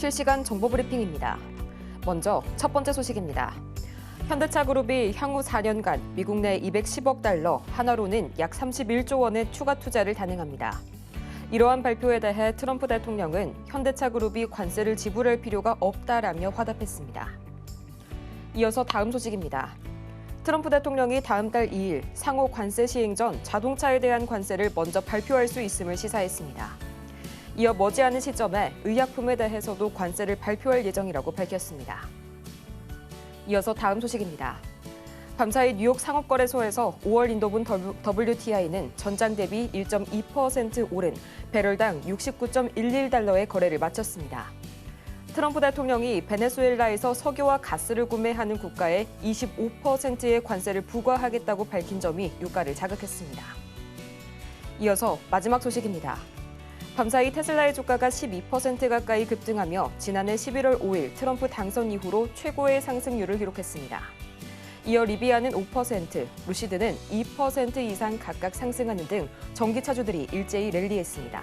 실시간 정보 브리핑입니다. 먼저 첫 번째 소식입니다. 현대차 그룹이 향후 4년간 미국 내 210억 달러, 한화로는 약 31조 원의 추가 투자를 단행합니다. 이러한 발표에 대해 트럼프 대통령은 현대차 그룹이 관세를 지불할 필요가 없다라며 화답했습니다. 이어서 다음 소식입니다. 트럼프 대통령이 다음 달 2일 상호 관세 시행 전 자동차에 대한 관세를 먼저 발표할 수 있음을 시사했습니다. 이어 머지않은 시점에 의약품에 대해서도 관세를 발표할 예정이라고 밝혔습니다. 이어서 다음 소식입니다. 밤사이 뉴욕 상업거래소에서 5월 인도분 WTI는 전장 대비 1.2% 오른 배럴당 69.11달러의 거래를 마쳤습니다. 트럼프 대통령이 베네수엘라에서 석유와 가스를 구매하는 국가에 25%의 관세를 부과하겠다고 밝힌 점이 유가를 자극했습니다. 이어서 마지막 소식입니다. 밤사이 테슬라의 주가가 12% 가까이 급등하며 지난해 11월 5일 트럼프 당선 이후로 최고의 상승률을 기록했습니다. 이어 리비아는 5%, 루시드는 2% 이상 각각 상승하는 등 전기차주들이 일제히 랠리했습니다.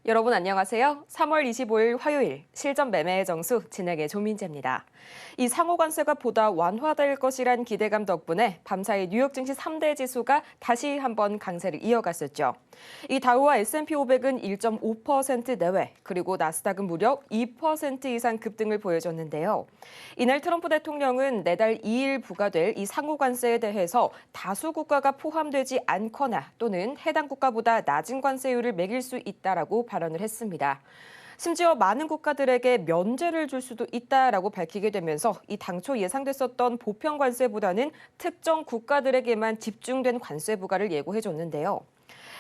여러분 안녕하세요. 3월 25일 화요일 실전 매매의 정수 진행의 조민재입니다. 이 상호 관세가 보다 완화될 것이란 기대감 덕분에 밤사이 뉴욕 증시 3대 지수가 다시 한번 강세를 이어갔었죠. 이 다우와 S&P 500은 1.5% 내외, 그리고 나스닥은 무려 2% 이상 급등을 보여줬는데요. 이날 트럼프 대통령은 내달 2일 부과될 이 상호 관세에 대해서 다수 국가가 포함되지 않거나 또는 해당 국가보다 낮은 관세율을 매길 수 있다라고 발언을 했습니다. 심지어 많은 국가들에게 면제를 줄 수도 있다라고 밝히게 되면서 이 당초 예상됐었던 보편 관세보다는 특정 국가들에게만 집중된 관세 부과를 예고해줬는데요.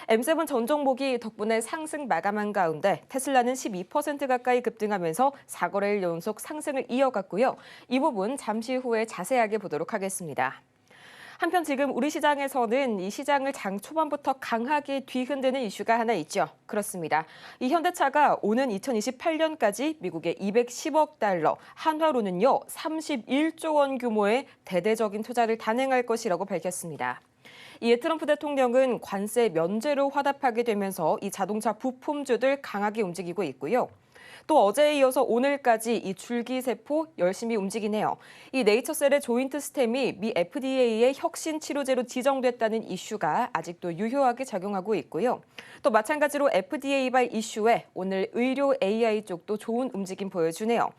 M7 전 종목이 덕분에 상승 마감한 가운데 테슬라는 12% 가까이 급등하면서 4거래일 연속 상승을 이어갔고요. 이 부분 잠시 후에 자세하게 보도록 하겠습니다. 한편 지금 우리 시장에서는 이 시장을 장 초반부터 강하게 뒤흔드는 이슈가 하나 있죠. 그렇습니다. 이 현대차가 오는 2028년까지 미국의 210억 달러, 한화로는요 31조 원 규모의 대대적인 투자를 단행할 것이라고 밝혔습니다. 이에 트럼프 대통령은 관세 면제로 화답하게 되면서 이 자동차 부품주들 강하게 움직이고 있고요. 또 어제에 이어서 오늘까지 이 줄기세포 열심히 움직이네요. 이 네이처셀의 조인트 스템이 미 FDA의 혁신 치료제로 지정됐다는 이슈가 아직도 유효하게 작용하고 있고요. 또 마찬가지로 FDA발 이슈에 오늘 의료 AI 쪽도 좋은 움직임 보여주네요.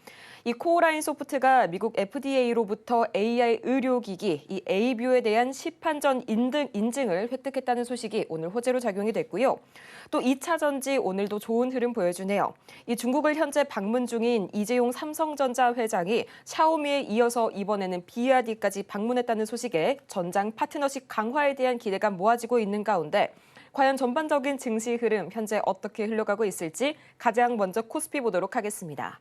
이 코어라인 소프트가 미국 FDA로부터 AI 의료기기, 이 A뷰에 대한 시판전 인증을 획득했다는 소식이 오늘 호재로 작용이 됐고요. 또 2차 전지 오늘도 좋은 흐름 보여주네요. 이 중국을 현재 방문 중인 이재용 삼성전자 회장이 샤오미에 이어서 이번에는 비아디까지 방문했다는 소식에 전장 파트너십 강화에 대한 기대가 모아지고 있는 가운데 과연 전반적인 증시 흐름 현재 어떻게 흘러가고 있을지 가장 먼저 코스피 보도록 하겠습니다.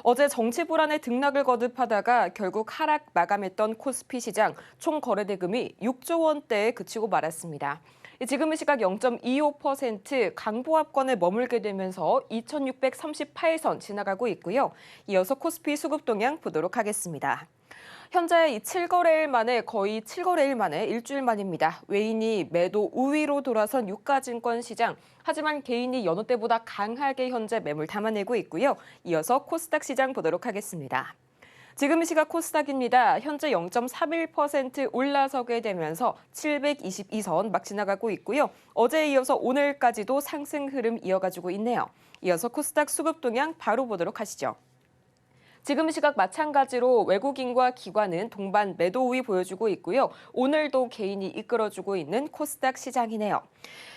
어제 정치 불안의 등락을 거듭하다가 결국 하락 마감했던 코스피 시장 총 거래 대금이 6조 원대에 그치고 말았습니다. 지금의 시각 0.25% 강보합권에 머물게 되면서 2638선 지나가고 있고요. 이어서 코스피 수급 동향 보도록 하겠습니다. 현재 이 7거래일 만에 거의 7거래일 만에 일주일 만입니다. 외인이 매도 우위로 돌아선 유가증권 시장. 하지만 개인이 여느 때보다 강하게 현재 매물 담아내고 있고요. 이어서 코스닥 시장 보도록 하겠습니다. 지금 이 시각 코스닥입니다. 현재 0.31% 올라서게 되면서 722선 막 지나가고 있고요. 어제에 이어서 오늘까지도 상승 흐름 이어가지고 있네요. 이어서 코스닥 수급 동향 바로 보도록 하시죠. 지금 시각 마찬가지로 외국인과 기관은 동반 매도 우위 보여주고 있고요. 오늘도 개인이 이끌어주고 있는 코스닥 시장이네요.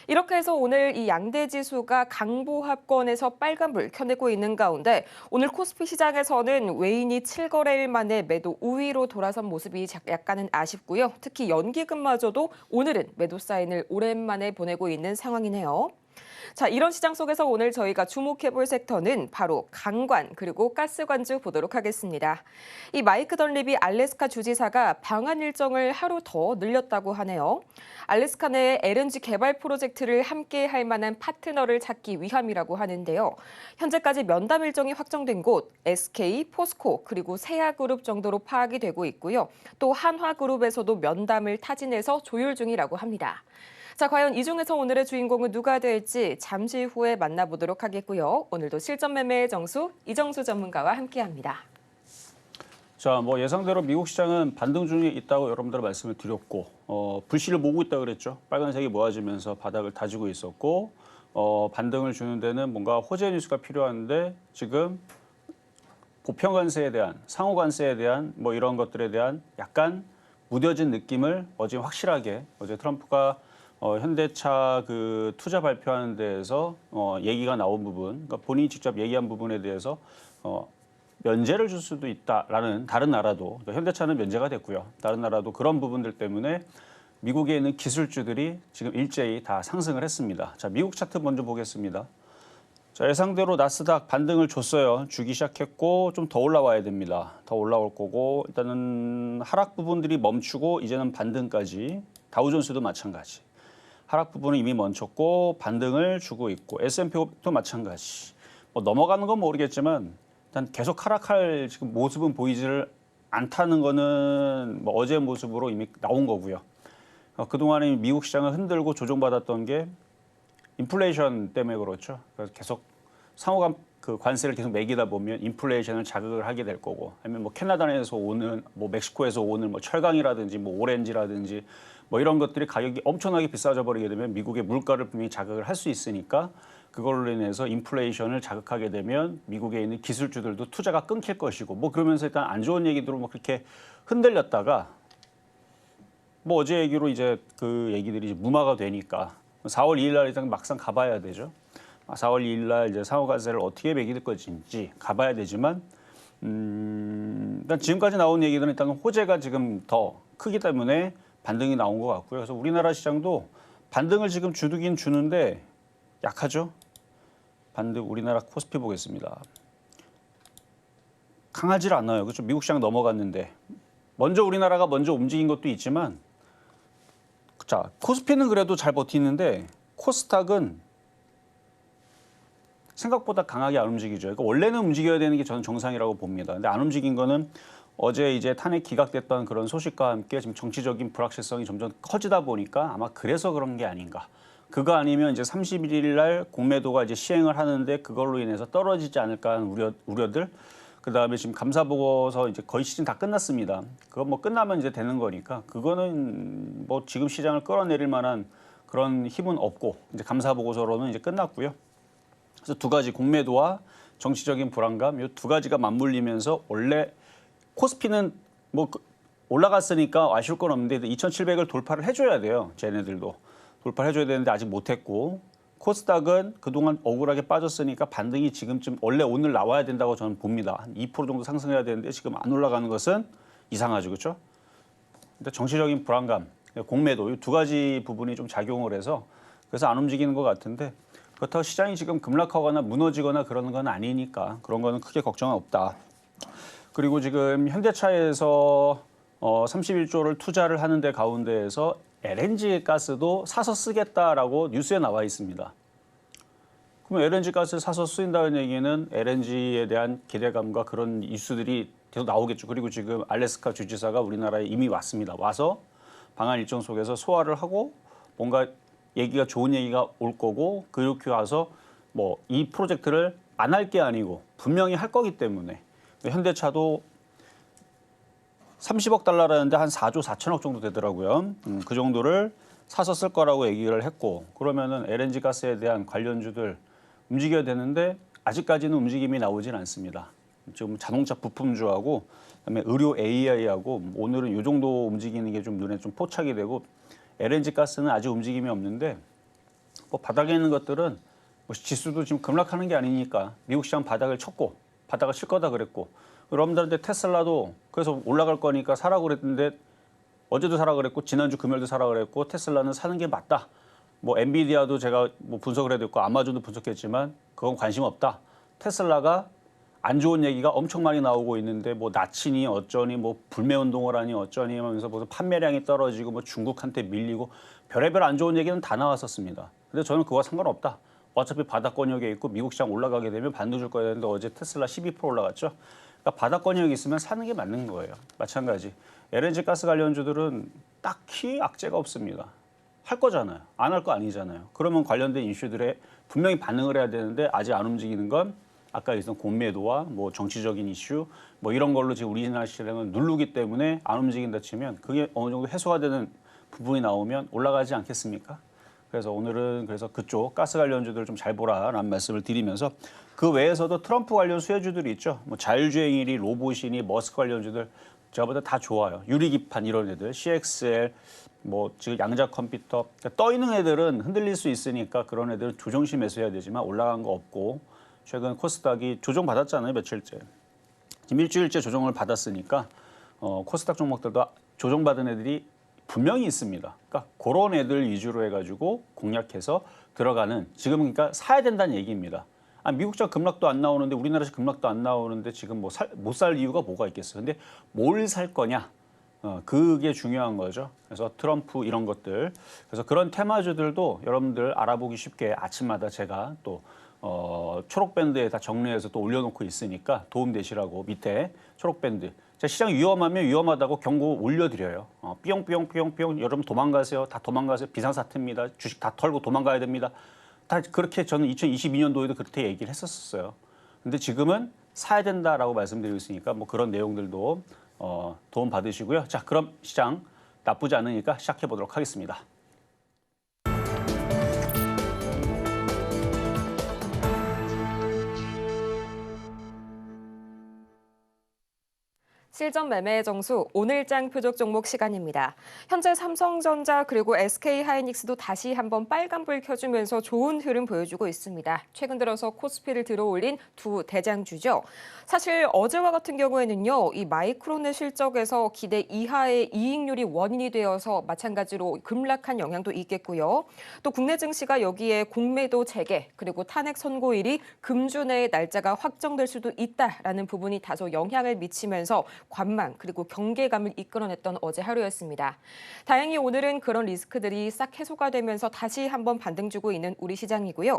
이렇게 해서 오늘 이 양대 지수가 강보합권에서 빨간불 켜내고 있는 가운데 오늘 코스피 시장에서는 외인이 7거래일 만에 매도 우위로 돌아선 모습이 약간은 아쉽고요. 특히 연기금마저도 오늘은 매도 사인을 오랜만에 보내고 있는 상황이네요. 자, 이런 시장 속에서 오늘 저희가 주목해볼 섹터는 바로 강관 그리고 가스관주 보도록 하겠습니다. 이 마이크 던립이 알래스카 주지사가 방한 일정을 하루 더 늘렸다고 하네요. 알래스카 내 LNG 개발 프로젝트를 함께 할 만한 파트너를 찾기 위함이라고 하는데요. 현재까지 면담 일정이 확정된 곳 SK, 포스코 그리고 세아그룹 정도로 파악이 되고 있고요. 또 한화그룹에서도 면담을 타진해서 조율 중이라고 합니다. 자, 과연 이 중에서 오늘의 주인공은 누가 될지 잠시 후에 만나보도록 하겠고요. 오늘도 실전 매매의 정수 이정수 전문가와 함께합니다. 자, 뭐 예상대로 미국 시장은 반등 중에 있다고 여러분들 말씀을 드렸고, 불씨를 모으고 있다 그랬죠. 빨간색이 모아지면서 바닥을 다지고 있었고, 반등을 주는 데는 뭔가 호재 뉴스가 필요한데 지금 보편 관세에 대한, 상호 관세에 대한 뭐 이런 것들에 대한 약간 무뎌진 느낌을 어제 확실하게 어제 트럼프가 현대차 그 투자 발표하는 데에서 얘기가 나온 부분, 그러니까 본인이 직접 얘기한 부분에 대해서 면제를 줄 수도 있다라는 다른 나라도, 그러니까 현대차는 면제가 됐고요. 다른 나라도 그런 부분들 때문에 미국에 있는 기술주들이 지금 일제히 다 상승을 했습니다. 자, 미국 차트 먼저 보겠습니다. 자, 예상대로 나스닥 반등을 줬어요. 주기 시작했고 좀 더 올라와야 됩니다. 더 올라올 거고 일단은 하락 부분들이 멈추고 이제는 반등까지. 다우존스도 마찬가지. 하락 부분은 이미 멈췄고 반등을 주고 있고 S&P도 마찬가지. 뭐 넘어가는 건 모르겠지만 일단 계속 하락할 지금 모습은 보이지를 않다는 거는 뭐 어제 모습으로 이미 나온 거고요. 그동안에 미국 시장을 흔들고 조정받았던 게 인플레이션 때문에 그렇죠. 그래서 계속 상호간 그 관세를 계속 매기다 보면 인플레이션을 자극을 하게 될 거고, 아니면 뭐 캐나다에서 오는, 뭐 멕시코에서 오는 뭐 철강이라든지 뭐 오렌지라든지 뭐 이런 것들이 가격이 엄청나게 비싸져 버리게 되면 미국의 물가를 분명히 자극을 할 수 있으니까 그걸로 인해서 인플레이션을 자극하게 되면 미국에 있는 기술주들도 투자가 끊길 것이고, 뭐 그러면서 일단 안 좋은 얘기들로 뭐 그렇게 흔들렸다가 뭐 어제 얘기로 이제 그 얘기들이 이제 무마가 되니까 4월 2일 날 일단 막상 가봐야 되죠. 4월 2일 날 이제 상호관세를 어떻게 매길 것인지 가봐야 되지만, 일단 지금까지 나온 얘기들은 일단 호재가 지금 더 크기 때문에 반등이 나온 것 같고요. 그래서 우리나라 시장도 반등을 지금 주긴 주는데 약하죠. 반등 우리나라 코스피 보겠습니다. 강하지 않아요. 그렇죠. 미국 시장 넘어갔는데 먼저 우리나라가 먼저 움직인 것도 있지만, 자, 코스피는 그래도 잘 버티는데 코스닥은 생각보다 강하게 안 움직이죠. 그러니까 원래는 움직여야 되는 게 저는 정상이라고 봅니다. 근데 안 움직인 거는 어제 이제 탄핵 기각됐던 그런 소식과 함께 지금 정치적인 불확실성이 점점 커지다 보니까 아마 그래서 그런 게 아닌가. 그거 아니면 이제 31일 날 공매도가 이제 시행을 하는데 그걸로 인해서 떨어지지 않을까 하는 우려들. 그다음에 지금 감사 보고서 이제 거의 시즌 다 끝났습니다. 그거 뭐 끝나면 이제 되는 거니까 그거는 뭐 지금 시장을 끌어내릴 만한 그런 힘은 없고, 이제 감사 보고서로는 이제 끝났고요. 그래서 두 가지, 공매도와 정치적인 불안감, 이 두 가지가 맞물리면서 원래 코스피는 뭐 올라갔으니까 아쉬울 건 없는데 2,700을 돌파를 해줘야 돼요. 쟤네들도 돌파를 해줘야 되는데 아직 못했고, 코스닥은 그동안 억울하게 빠졌으니까 반등이 지금쯤 원래 오늘 나와야 된다고 저는 봅니다. 한 2% 정도 상승해야 되는데 지금 안 올라가는 것은 이상하죠, 그렇죠? 근데 정치적인 불안감, 공매도 이 두 가지 부분이 좀 작용을 해서 그래서 안 움직이는 것 같은데, 그렇다고 시장이 지금 급락하거나 무너지거나 그러는 건 아니니까 그런 거는 크게 걱정은 없다. 그리고 지금 현대차에서 31조를 투자를 하는 데 가운데에서 LNG 가스도 사서 쓰겠다라고 뉴스에 나와 있습니다. 그럼 LNG 가스를 사서 쓰인다는 얘기는 LNG에 대한 기대감과 그런 이슈들이 계속 나오겠죠. 그리고 지금 알래스카 주지사가 우리나라에 이미 왔습니다. 와서 방한 일정 속에서 소화를 하고 뭔가 얘기가 좋은 얘기가 올 거고, 그렇게 와서 뭐 이 프로젝트를 안 할 게 아니고 분명히 할 거기 때문에 현대차도 30억 달러라는데 한 4조 4천억 정도 되더라고요. 그 정도를 사서 쓸 거라고 얘기를 했고, 그러면은 LNG 가스에 대한 관련주들 움직여야 되는데 아직까지는 움직임이 나오진 않습니다. 지금 자동차 부품주하고 그다음에 의료 AI하고 오늘은 이 정도 움직이는 게 좀 눈에 좀 포착이 되고, LNG 가스는 아직 움직임이 없는데 뭐 바닥에 있는 것들은 뭐 지수도 지금 급락하는 게 아니니까 미국 시장 바닥을 쳤고 바닥을 칠 거다 그랬고, 여러분들한테 테슬라도 그래서 올라갈 거니까 사라고 그랬는데 어제도 사라 그랬고 지난주 금요일도 사라 그랬고 테슬라는 사는 게 맞다. 뭐 엔비디아도 제가 뭐 분석을 해도 있고 아마존도 분석했지만 그건 관심 없다. 테슬라가 안 좋은 얘기가 엄청 많이 나오고 있는데 뭐 나치니 어쩌니 뭐 불매운동을 하니 어쩌니 하면서 무슨 판매량이 떨어지고 뭐 중국한테 밀리고 별의별 안 좋은 얘기는 다 나왔었습니다. 근데 저는 그거와 상관없다. 어차피 바닥권역에 있고 미국 시장 올라가게 되면 반등 줄 거야 되는데 어제 테슬라 12% 올라갔죠. 그러니까 바닥권역이 있으면 사는 게 맞는 거예요. 마찬가지. LNG 가스 관련주들은 딱히 악재가 없습니다. 할 거잖아요. 안 할 거 아니잖아요. 그러면 관련된 이슈들에 분명히 반응을 해야 되는데 아직 안 움직이는 건 아까 얘기했던 공매도와 뭐 정치적인 이슈 뭐 이런 걸로 지금 우리나라 시장은 누르기 때문에 안 움직인다 치면 그게 어느 정도 해소가 되는 부분이 나오면 올라가지 않겠습니까? 그래서 오늘은 그쪽 가스 관련주들 좀 잘 보라라는 말씀을 드리면서 그 외에서도 트럼프 관련 수혜주들이 있죠. 뭐 자율주행이니 로봇이니 머스크 관련주들 제가 보다 다 좋아요. 유리기판 이런 애들, CXL, 뭐 지금 양자 컴퓨터 그러니까 떠 있는 애들은 흔들릴 수 있으니까 그런 애들은 조정시 매수해야 되지만 올라간 거 없고 최근 코스닥이 조정 받았잖아요 며칠째. 지금 일주일째 조정을 받았으니까 코스닥 종목들도 조정받은 애들이 분명히 있습니다. 그러니까 그런 애들 위주로 해가지고 공략해서 들어가는 지금 그러니까 사야 된다는 얘기입니다. 미국장 급락도 안 나오는데 우리나라에서 급락도 안 나오는데 지금 뭐 못 살 이유가 뭐가 있겠어요. 근데 뭘 살 거냐? 그게 중요한 거죠. 그래서 트럼프 이런 것들. 그래서 그런 테마주들도 여러분들 알아보기 쉽게 아침마다 제가 또 초록밴드에 다 정리해서 또 올려놓고 있으니까 도움 되시라고 밑에 초록밴드. 시장 위험하면 위험하다고 경고 올려드려요. 삐용삐용삐용삐용 여러분 도망가세요. 다 도망가세요. 비상사태입니다. 주식 다 털고 도망가야 됩니다. 다 그렇게 저는 2022년도에도 그렇게 얘기를 했었어요. 근데 지금은 사야 된다라고 말씀드리고 있으니까 뭐 그런 내용들도 도움 받으시고요. 자, 그럼 시장 나쁘지 않으니까 시작해 보도록 하겠습니다. 실전 매매의 정수 오늘장 표적 종목 시간입니다. 현재 삼성전자 그리고 SK하이닉스도 다시 한번 빨간불 켜주면서 좋은 흐름 보여주고 있습니다. 최근 들어서 코스피를 들어올린 두 대장주죠. 사실 어제와 같은 경우에는요, 이 마이크론의 실적에서 기대 이하의 이익률이 원인이 되어서 마찬가지로 급락한 영향도 있겠고요. 또 국내 증시가 여기에 공매도 재개 그리고 탄핵 선고일이 금주 내에 날짜가 확정될 수도 있다라는 부분이 다소 영향을 미치면서 관망 그리고 경계감을 이끌어냈던 어제 하루였습니다. 다행히 오늘은 그런 리스크들이 싹 해소가 되면서 다시 한번 반등 주고 있는 우리 시장이고요.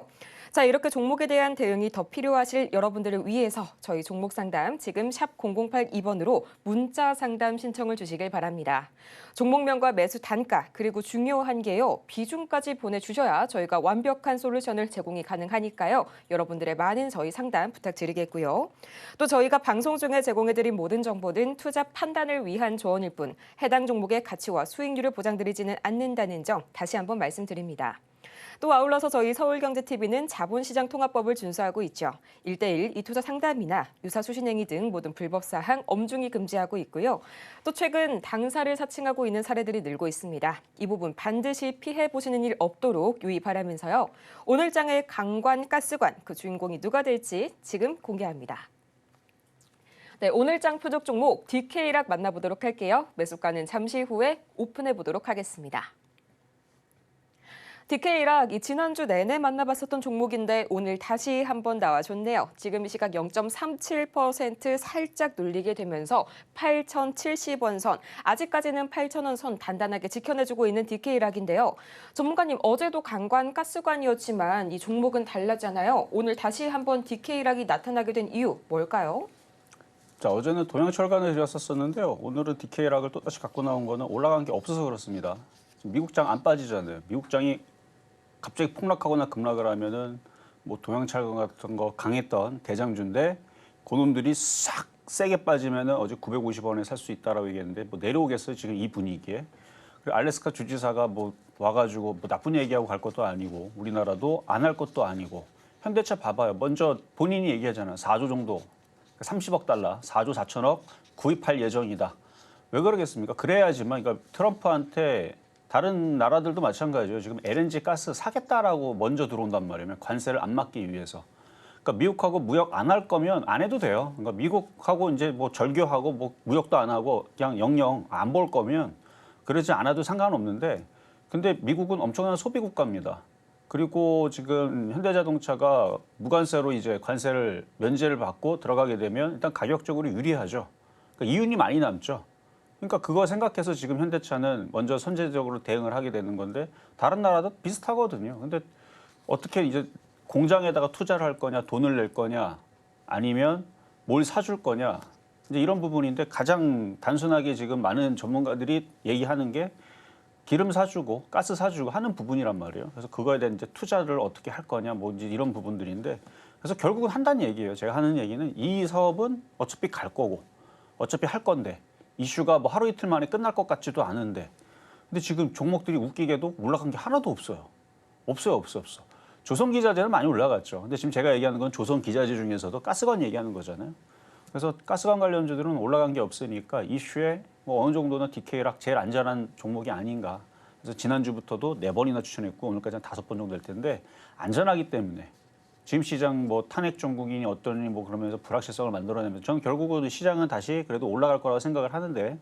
자, 이렇게 종목에 대한 대응이 더 필요하실 여러분들을 위해서 저희 종목 상담 지금 샵 0082번으로 문자 상담 신청을 주시길 바랍니다. 종목명과 매수 단가 그리고 중요한 게요. 비중까지 보내주셔야 저희가 완벽한 솔루션을 제공이 가능하니까요. 여러분들의 많은 저희 상담 부탁드리겠고요. 또 저희가 방송 중에 제공해드린 모든 정보는 투자 판단을 위한 조언일 뿐 해당 종목의 가치와 수익률을 보장드리지는 않는다는 점 다시 한번 말씀드립니다. 또 아울러서 저희 서울경제TV는 자본시장 통합법을 준수하고 있죠. 1:1 이투자 상담이나 유사 수신행위 등 모든 불법 사항 엄중히 금지하고 있고요. 또 최근 당사를 사칭하고 있는 사례들이 늘고 있습니다. 이 부분 반드시 피해보시는 일 없도록 유의 바라면서요. 오늘 장의 강관 가스관 그 주인공이 누가 될지 지금 공개합니다. 네, 오늘 장 표적 종목 DK락 만나보도록 할게요. 매수가는 잠시 후에 오픈해 보도록 하겠습니다. DK락 이 지난주 내내 만나봤었던 종목인데 오늘 다시 한번 나와줬네요. 지금 이 시각 0.37% 살짝 눌리게 되면서 8,070원 선, 아직까지는 8,000원 선 단단하게 지켜내주고 있는 DK락인데요. 전문가님, 어제도 강관 가스관이었지만 이 종목은 달랐잖아요. 오늘 다시 한번 DK락이 나타나게 된 이유 뭘까요? 자, 어제는 동양철강을 드렸었는데요. 오늘은 DK락을 또다시 갖고 나온 거는 올라간 게 없어서 그렇습니다. 지금 미국장 안 빠지잖아요. 미국장이 갑자기 폭락하거나 급락을 하면은 뭐 동양철강 같은 거 강했던 대장주인데 그놈들이 싹 세게 빠지면은 어제 950원에 살 수 있다라고 얘기했는데 뭐 내려오겠어요 지금 이 분위기에. 그리고 알래스카 주지사가 뭐 와가지고 뭐 나쁜 얘기하고 갈 것도 아니고 우리나라도 안 할 것도 아니고 현대차 봐봐요. 먼저 본인이 얘기하잖아요. 4조 정도 30억 달러 4조 4천억 구입할 예정이다. 왜 그러겠습니까? 그래야지만 그러니까 트럼프한테 다른 나라들도 마찬가지예요. 지금 LNG 가스 사겠다라고 먼저 들어온단 말이에요. 관세를 안 막기 위해서. 그러니까 미국하고 무역 안 할 거면 안 해도 돼요. 그러니까 미국하고 이제 뭐 절교하고 뭐 무역도 안 하고 그냥 영영 안 볼 거면 그러지 않아도 상관없는데 근데 미국은 엄청난 소비 국가입니다. 그리고 지금 현대자동차가 무관세로 이제 관세를 면제를 받고 들어가게 되면 일단 가격적으로 유리하죠. 그러니까 이윤이 많이 남죠. 그러니까 그거 생각해서 지금 현대차는 먼저 선제적으로 대응을 하게 되는 건데 다른 나라도 비슷하거든요. 근데 어떻게 이제 공장에다가 투자를 할 거냐, 돈을 낼 거냐, 아니면 뭘 사줄 거냐, 이제 이런 부분인데 가장 단순하게 지금 많은 전문가들이 얘기하는 게 기름 사주고 가스 사주고 하는 부분이란 말이에요. 그래서 그거에 대한 이제 투자를 어떻게 할 거냐, 뭐 이제 이런 부분들인데 그래서 결국은 한다는 얘기예요. 제가 하는 얘기는 이 사업은 어차피 갈 거고 어차피 할 건데 이슈가 뭐 하루 이틀 만에 끝날 것 같지도 않은데 근데 지금 종목들이 웃기게도 올라간 게 하나도 없어요. 없어요. 조선기자재는 많이 올라갔죠. 근데 지금 제가 얘기하는 건 조선기자재 중에서도 가스관 얘기하는 거잖아요. 그래서 가스관 관련주들은 올라간 게 없으니까 이슈에 뭐 어느 정도는 DK락 제일 안전한 종목이 아닌가. 그래서 지난주부터도 4번이나 추천했고 오늘까지 한 5번 정도 될 텐데 안전하기 때문에 지금 시장 뭐 탄핵 정국이니 어떠니 뭐 그러면서 불확실성을 만들어내면서 저는 결국은 시장은 다시 그래도 올라갈 거라고 생각을 하는데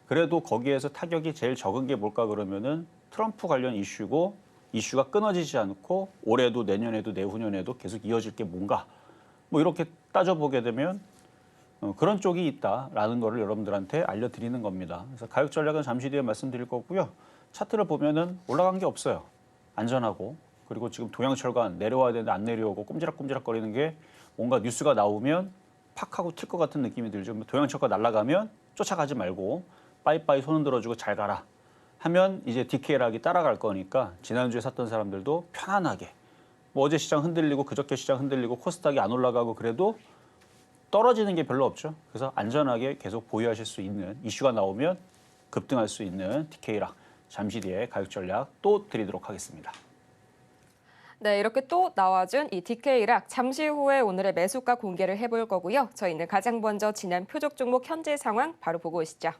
그래도 거기에서 타격이 제일 적은 게 뭘까 그러면은 트럼프 관련 이슈고 이슈가 끊어지지 않고 올해도 내년에도 내후년에도 계속 이어질 게 뭔가 뭐 이렇게 따져보게 되면 그런 쪽이 있다라는 거를 여러분들한테 알려드리는 겁니다. 그래서 가격 전략은 잠시 뒤에 말씀드릴 거고요. 차트를 보면은 올라간 게 없어요. 안전하고 그리고 지금 동양철관 내려와야 되는데 안 내려오고 꼼지락꼼지락 거리는 게 뭔가 뉴스가 나오면 팍 하고 튈 것 같은 느낌이 들죠. 동양철관 날아가면 쫓아가지 말고 빠이빠이 손 흔들어주고 잘 가라 하면 이제 DK락이 따라갈 거니까 지난주에 샀던 사람들도 편안하게 뭐 어제 시장 흔들리고 그저께 시장 흔들리고 코스닥이 안 올라가고 그래도 떨어지는 게 별로 없죠. 그래서 안전하게 계속 보유하실 수 있는 이슈가 나오면 급등할 수 있는 DK락 잠시 뒤에 가격 전략 또 드리도록 하겠습니다. 네, 이렇게 또 나와준 이 DK락 잠시 후에 오늘의 매수가 공개를 해볼 거고요. 저희는 가장 먼저 지난 표적 종목 현재 상황 바로 보고 오시죠.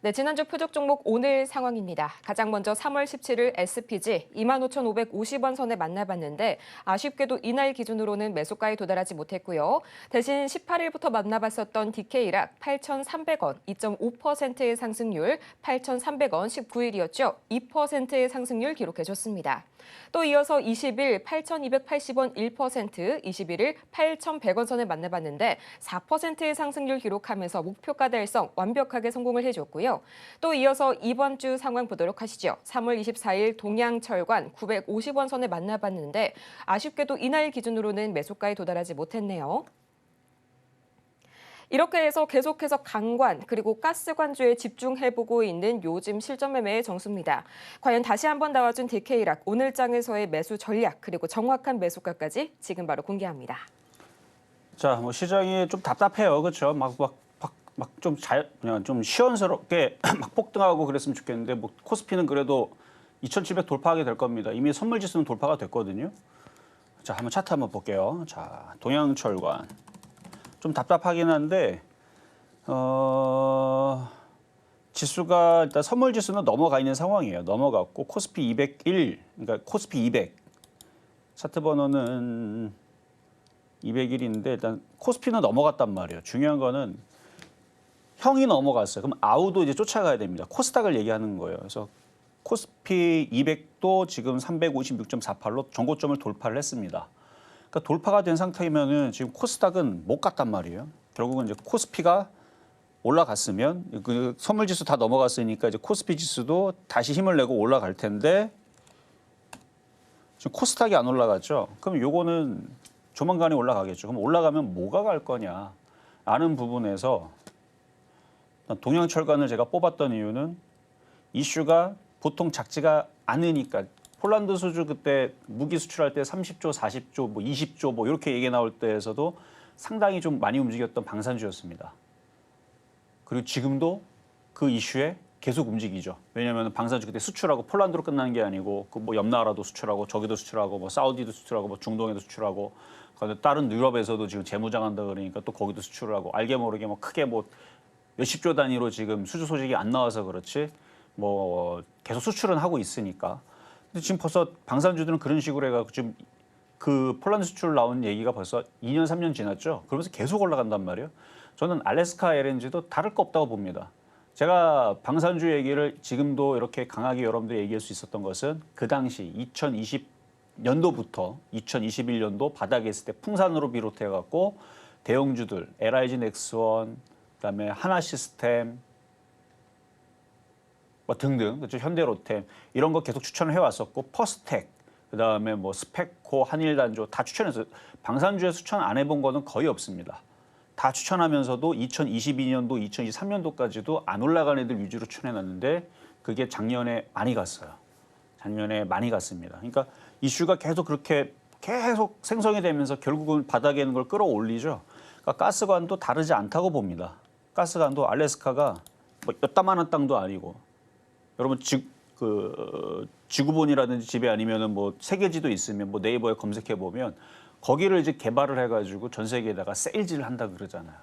네, 지난주 표적 종목 오늘 상황입니다. 가장 먼저 3월 17일 SPG 25,550원 선에 만나봤는데 아쉽게도 이날 기준으로는 매수가에 도달하지 못했고요. 대신 18일부터 만나봤었던 DK락 8,300원 2.5%의 상승률 8,300원 19일이었죠. 2%의 상승률 기록해줬습니다. 또 이어서 20일 8,280원 1%, 21일 8,100원 선을 만나봤는데 4%의 상승률 기록하면서 목표가 달성 완벽하게 성공을 해줬고요. 또 이어서 이번 주 상황 보도록 하시죠. 3월 24일 동양철관 950원 선을 만나봤는데 아쉽게도 이날 기준으로는 매수가에 도달하지 못했네요. 이렇게 해서 계속해서 강관 그리고 가스관주에 집중해보고 있는 요즘 실전 매매의 정수입니다. 과연 다시 한번 나와준 DK락 오늘장에서의 매수 전략 그리고 정확한 매수가까지 지금 바로 공개합니다. 자, 뭐 시장이 좀 답답해요, 그렇죠? 그냥 좀 시원스럽게 막 폭등하고 그랬으면 좋겠는데 뭐 코스피는 그래도 2,700 돌파하게 될 겁니다. 이미 선물지수는 돌파가 됐거든요. 자, 한번 차트 한번 볼게요. 자, 동양철관. 좀 답답하긴 한데 지수가 일단 선물 지수는 넘어가 있는 상황이에요. 넘어갔고 코스피 201, 그러니까 코스피 200 차트 번호는 201인데 일단 코스피는 넘어갔단 말이에요. 중요한 거는 형이 넘어갔어요. 그럼 아우도 이제 쫓아가야 됩니다. 코스닥을 얘기하는 거예요. 그래서 코스피 200도 지금 356.48로 전고점을 돌파를 했습니다. 그러니까 돌파가 된 상태이면은 지금 코스닥은 못 갔단 말이에요. 결국은 이제 코스피가 올라갔으면 그 선물지수 다 넘어갔으니까 이제 코스피 지수도 다시 힘을 내고 올라갈 텐데 지금 코스닥이 안 올라갔죠. 그럼 요거는 조만간에 올라가겠죠. 그럼 올라가면 뭐가 갈 거냐 라는 부분에서 동양철관을 제가 뽑았던 이유는 이슈가 보통 작지가 않으니까 폴란드 수주 그때 무기 수출할 때 30조, 40조, 뭐 20조 뭐 이렇게 얘기 나올 때에서도 상당히 좀 많이 움직였던 방산주였습니다. 그리고 지금도 그 이슈에 계속 움직이죠. 왜냐하면 방산주 그때 수출하고 폴란드로 끝나는 게 아니고 그 뭐 옆 나라도 수출하고 저기도 수출하고 뭐 사우디도 수출하고 뭐 중동에도 수출하고 그런데 다른 유럽에서도 지금 재무장한다 그러니까 또 거기도 수출을 하고 알게 모르게 뭐 크게 뭐 몇십조 단위로 지금 수주 소식이 안 나와서 그렇지 뭐 계속 수출은 하고 있으니까. 근데 지금 벌써 방산주들은 그런 식으로 해가지고 지금 그 폴란드 수출 나온 얘기가 벌써 2년, 3년 지났죠. 그러면서 계속 올라간단 말이에요. 저는 알래스카 LNG도 다를 거 없다고 봅니다. 제가 방산주 얘기를 지금도 이렇게 강하게 여러분들이 얘기할 수 있었던 것은 그 당시 2020년도부터 2021년도 바닥에 있을 때 풍산으로 비롯해 갖고 대형주들 LIG 넥스원, 그다음에 하나시스템 뭐 등등, 그렇죠. 현대로템 이런 거 계속 추천을 해왔었고 퍼스텍, 그다음에 뭐 스펙코, 한일단조 다 추천해서 방산주에 추천 안 해본 거는 거의 없습니다. 다 추천하면서도 2022년도, 2023년도까지도 안 올라간 애들 위주로 추천해놨는데 그게 작년에 많이 갔어요. 작년에 많이 갔습니다. 그러니까 이슈가 계속 그렇게 계속 생성이 되면서 결국은 바닥에 있는 걸 끌어올리죠. 그러니까 가스관도 다르지 않다고 봅니다. 가스관도 알래스카가 뭐 요따만한 땅도 아니고 여러분 지구본이라든지 집에 아니면은 뭐 세계지도 있으면 뭐 네이버에 검색해 보면 거기를 이제 개발을 해가지고 전 세계에다가 세일즈를 한다 그러잖아요.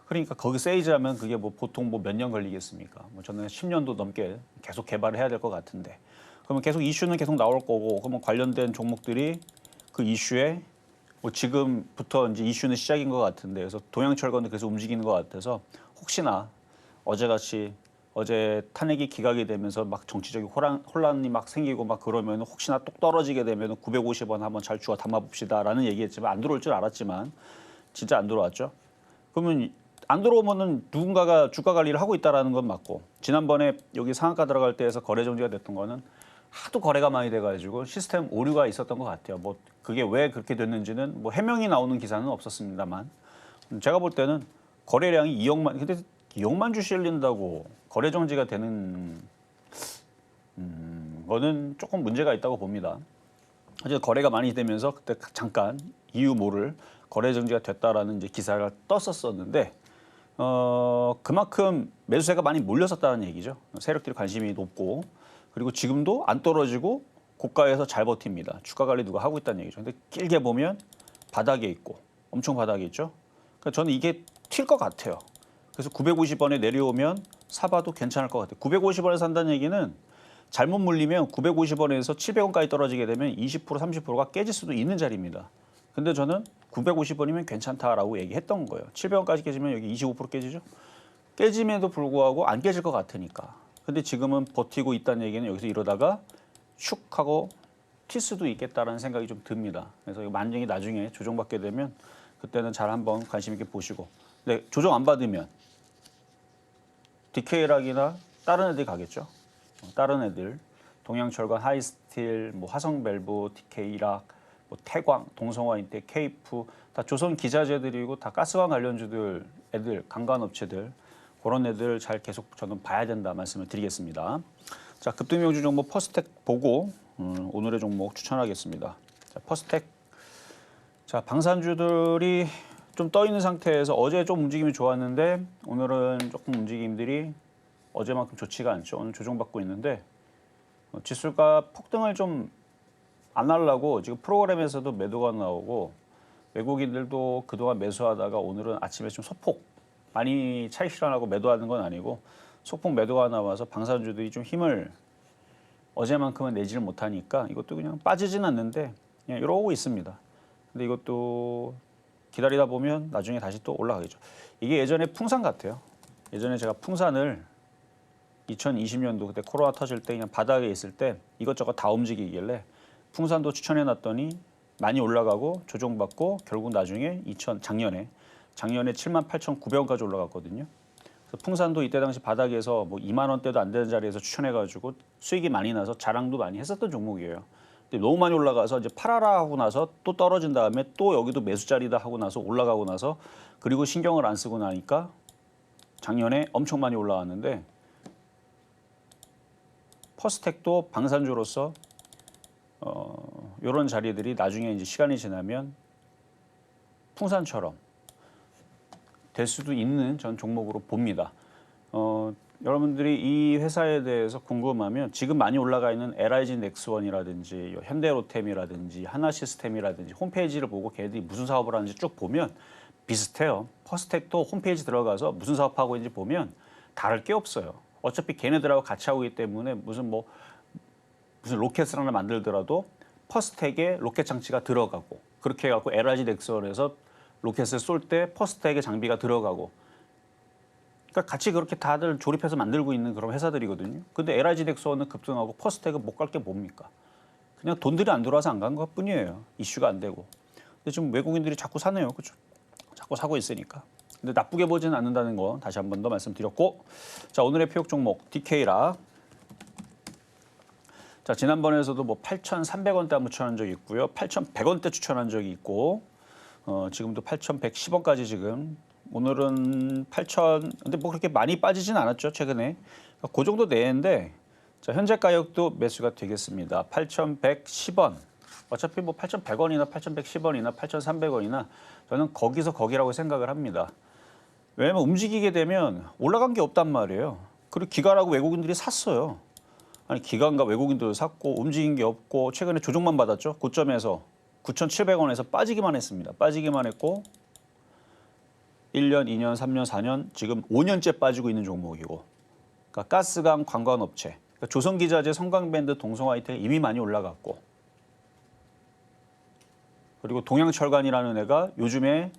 그러니까 거기 세일즈하면 그게 뭐 보통 뭐 몇 년 걸리겠습니까? 뭐 저는 10년도 넘게 계속 개발을 해야 될 것 같은데 그러면 계속 이슈는 계속 나올 거고 그러면 관련된 종목들이 그 이슈에 뭐 지금부터 이제 이슈는 시작인 것 같은데 그래서 동양철강도 계속 움직이는 것 같아서 혹시나 어제같이 어제 탄핵이 기각이 되면서 막 정치적인 혼란이 막 생기고 막 그러면 혹시나 똑 떨어지게 되면 950원 한번 잘 주워 담아봅시다라는 얘기했지만 안 들어올 줄 알았지만 진짜 안 들어왔죠. 그러면 안 들어오면은 누군가가 주가 관리를 하고 있다라는 건 맞고 지난번에 여기 상한가 들어갈 때에서 거래 정지가 됐던 거는 하도 거래가 많이 돼가지고 시스템 오류가 있었던 것 같아요. 뭐 그게 왜 그렇게 됐는지는 뭐 해명이 나오는 기사는 없었습니다만 제가 볼 때는 거래량이 2억만 근데 2억만 주 실린다고 거래 정지가 되는 거는 조금 문제가 있다고 봅니다. 어제 거래가 많이 되면서 그때 잠깐 이유 모를 거래 정지가 됐다라는 이제 기사가 떴었었는데 그만큼 매수세가 많이 몰렸었다는 얘기죠. 세력들이 관심이 높고 그리고 지금도 안 떨어지고 고가에서 잘 버팁니다. 주가 관리 누가 하고 있다는 얘기죠. 근데 길게 보면 바닥에 있고 엄청 바닥에 있죠. 그러니까 저는 이게 튈 것 같아요. 그래서 950원에 내려오면 사봐도 괜찮을 것 같아요. 950원에 산다는 얘기는 잘못 물리면 950원에서 700원까지 떨어지게 되면 20% 30%가 깨질 수도 있는 자리입니다. 근데 저는 950원이면 괜찮다라고 얘기했던 거예요. 700원까지 깨지면 여기 25% 깨지죠. 깨짐에도 불구하고 안 깨질 것 같으니까. 근데 지금은 버티고 있다는 얘기는 여기서 이러다가 슉 하고 튈 수도 있겠다라는 생각이 좀 듭니다. 그래서 만약에 나중에 조정받게 되면 그때는 잘 한번 관심 있게 보시고. 근데 조정 안 받으면 DK락이나 다른 애들 가겠죠. 다른 애들 동양철강, 하이스틸, 뭐 화성밸브, DK락, 뭐 태광, 동성화인텍, 케이프 다 조선 기자재들이고 다 가스관 관련주들 애들 강간업체들 그런 애들 잘 계속 저는 봐야 된다 말씀을 드리겠습니다. 자 급등명주 종목 퍼스텍 보고 오늘의 종목 추천하겠습니다. 자, 퍼스텍 자 방산주들이 좀 떠 있는 상태에서 어제 좀 움직임이 좋았는데 오늘은 조금 움직임들이 어제만큼 좋지가 않죠. 오늘 조정받고 있는데 지수가 폭등을 좀 안 하려고 지금 프로그램에서도 매도가 나오고 외국인들도 그동안 매수하다가 오늘은 아침에 좀 소폭 많이 차익 실현하고 매도하는 건 아니고 소폭 매도가 나와서 방산주들이 좀 힘을 어제만큼은 내지를 못하니까 이것도 그냥 빠지진 않는데 그냥 이러고 있습니다. 근데 이것도 기다리다 보면 나중에 다시 또 올라가겠죠. 이게 예전에 풍산 같아요. 예전에 제가 풍산을 2020년도 그때 코로나 터질 때 그냥 바닥에 있을 때 이것저것 다 움직이길래 풍산도 추천해놨더니 많이 올라가고 조정받고 결국 나중에 작년에 78,900원까지 올라갔거든요. 그래서 풍산도 이때 당시 바닥에서 뭐 2만 원대도 안 되는 자리에서 추천해가지고 수익이 많이 나서 자랑도 많이 했었던 종목이에요. 근데 너무 많이 올라가서 이제 팔아라 하고 나서 또 떨어진 다음에 또 여기도 매수 자리다 하고 나서 올라가고 나서 그리고 신경을 안 쓰고 나니까 작년에 엄청 많이 올라왔는데 퍼스텍도 방산주로서 이런 자리들이 나중에 이제 시간이 지나면 풍산처럼 될 수도 있는 전 종목으로 봅니다. 여러분들이 이 회사에 대해서 궁금하면 지금 많이 올라가 있는 LIG 넥스원이라든지 현대로템이라든지 하나시스템이라든지 홈페이지를 보고 걔네들이 무슨 사업을 하는지 쭉 보면 비슷해요. 퍼스텍도 홈페이지 들어가서 무슨 사업하고 있는지 보면 다를 게 없어요. 어차피 걔네들하고 같이 하고 있기 때문에 무슨 로켓을 하나 만들더라도 퍼스텍에 로켓 장치가 들어가고 그렇게 해갖고 LIG 넥스원에서 로켓을 쏠 때 퍼스텍에 장비가 들어가고 그러니까 같이 그렇게 다들 조립해서 만들고 있는 그런 회사들이거든요. 근데 LIG 덱스원은 급등하고 퍼스텍은 못 갈 게 뭡니까? 그냥 돈들이 안 들어와서 안 간 것뿐이에요. 이슈가 안 되고. 근데 지금 외국인들이 자꾸 사네요. 그렇죠? 자꾸 사고 있으니까. 근데 나쁘게 보지는 않는다는 거 다시 한 번 더 말씀드렸고. 자, 오늘의 표적 종목 DK라. 자, 지난번에서도 뭐 8,300원대 한번 추천한 적이 있고요. 8,100원대 추천한 적이 있고. 지금도 8,110원까지 지금. 오늘은 8,000, 근데 뭐 그렇게 많이 빠지진 않았죠, 최근에. 그 정도 내인데, 자, 현재 가격도 매수가 되겠습니다. 8,110원. 어차피 뭐 8,100원이나 8,110원이나 8,300원이나 저는 거기서 거기라고 생각을 합니다. 왜냐면 움직이게 되면 올라간 게 없단 말이에요. 그리고 기관하고 외국인들이 샀어요. 아니, 기관과 외국인들도 샀고 움직인 게 없고 최근에 조정만 받았죠. 고점에서 9,700원에서 빠지기만 했습니다. 빠지기만 했고 1년, 2년, 3년, 4년, 지금 5년째 빠지고 있는 종목이고, 그러니까 가스강 관광업체, 그러니까 조선기자재, 성강밴드, 동성화이텍 이미 많이 올라갔고, 그리고 동양철관이라는 애가 요즘에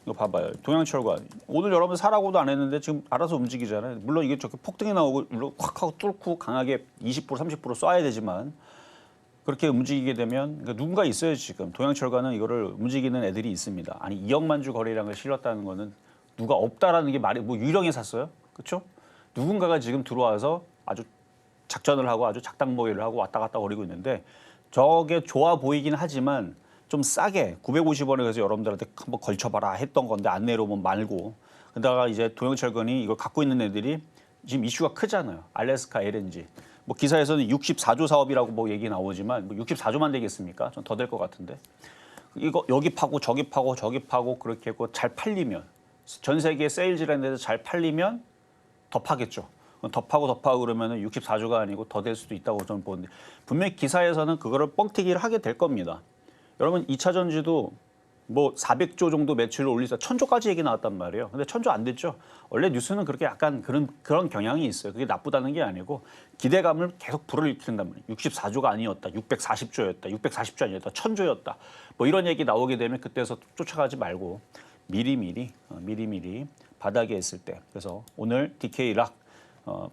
이거 봐봐요. 동양철관 오늘 여러분 사라고도 안 했는데 지금 알아서 움직이잖아요. 물론 이게 저렇게 폭등이 나오고 물론 확 하고 뚫고 강하게 20% 30% 쏴야 되지만 그렇게 움직이게 되면 그러니까 누군가 있어요. 지금 동양철관은 이거를 움직이는 애들이 있습니다. 아니 2억만 주 거래량을 실었다는 거는 누가 없다라는 게 말이 뭐 유령이 샀어요? 그렇죠? 누군가가 지금 들어와서 아주 작전을 하고 아주 작당모의를 하고 왔다 갔다 거리고 있는데 저게 좋아 보이긴 하지만 좀 싸게 950원에 그래서 여러분들한테 한번 걸쳐봐라 했던 건데 안 내려오면 말고, 그러다가 이제 동양철관이 이걸 갖고 있는 애들이 지금 이슈가 크잖아요. 알래스카 LNG. 뭐 기사에서는 64조 사업이라고 뭐 얘기 나오지만 뭐 64조만 되겠습니까? 좀 더 될 것 같은데. 이거 여기 파고 저기 파고 저기 파고 그렇게 했고 잘 팔리면 전 세계 세일즈라는 데서 잘 팔리면 더 파겠죠. 더 파고 그러면은 64조가 아니고 더 될 수도 있다고 저는 보는데 분명히 기사에서는 그거를 뻥튀기를 하게 될 겁니다. 여러분 2차 전지도 뭐 400조 정도 매출을 올리자 1000조까지 얘기 나왔단 말이에요. 근데 1000조 안 됐죠. 원래 뉴스는 그렇게 약간 그런 경향이 있어요. 그게 나쁘다는 게 아니고 기대감을 계속 불어일으킨단 말이에요. 64조가 아니었다. 640조였다. 640조 아니었다. 1000조였다. 뭐 이런 얘기 나오게 되면 그때서 쫓아가지 말고 미리미리 바닥에 있을 때. 그래서 오늘 DK락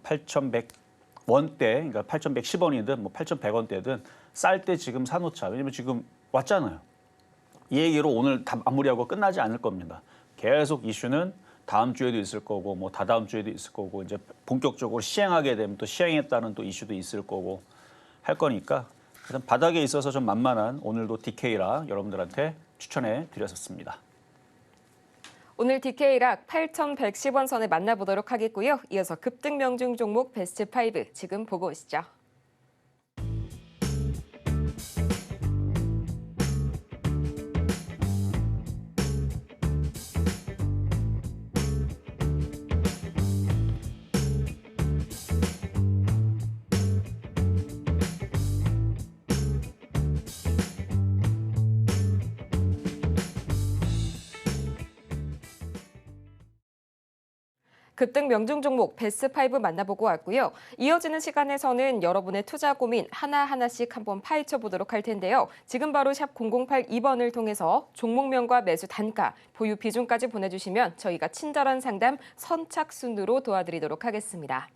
8,100원대, 그러니까 8,110원이든 뭐 8,100원대든 쌀 때 지금 사놓자. 왜냐면 지금 왔잖아요. 이 얘기로 오늘 다 마무리하고 끝나지 않을 겁니다. 계속 이슈는 다음 주에도 있을 거고 뭐 다다음 주에도 있을 거고 이제 본격적으로 시행하게 되면 또 시행했다는 또 이슈도 있을 거고 할 거니까 일단 바닥에 있어서 좀 만만한 오늘도 DK라 여러분들한테 추천해 드렸었습니다. 오늘 DK락 8,110원 선에 만나보도록 하겠고요. 이어서 급등 명중 종목 베스트 5 지금 보고 오시죠. 급등 명중 종목 베스트 5 만나보고 왔고요. 이어지는 시간에서는 여러분의 투자 고민 하나하나씩 한번 파헤쳐 보도록 할 텐데요. 지금 바로 샵 0082번을 통해서 종목명과 매수 단가, 보유 비중까지 보내주시면 저희가 친절한 상담 선착순으로 도와드리도록 하겠습니다.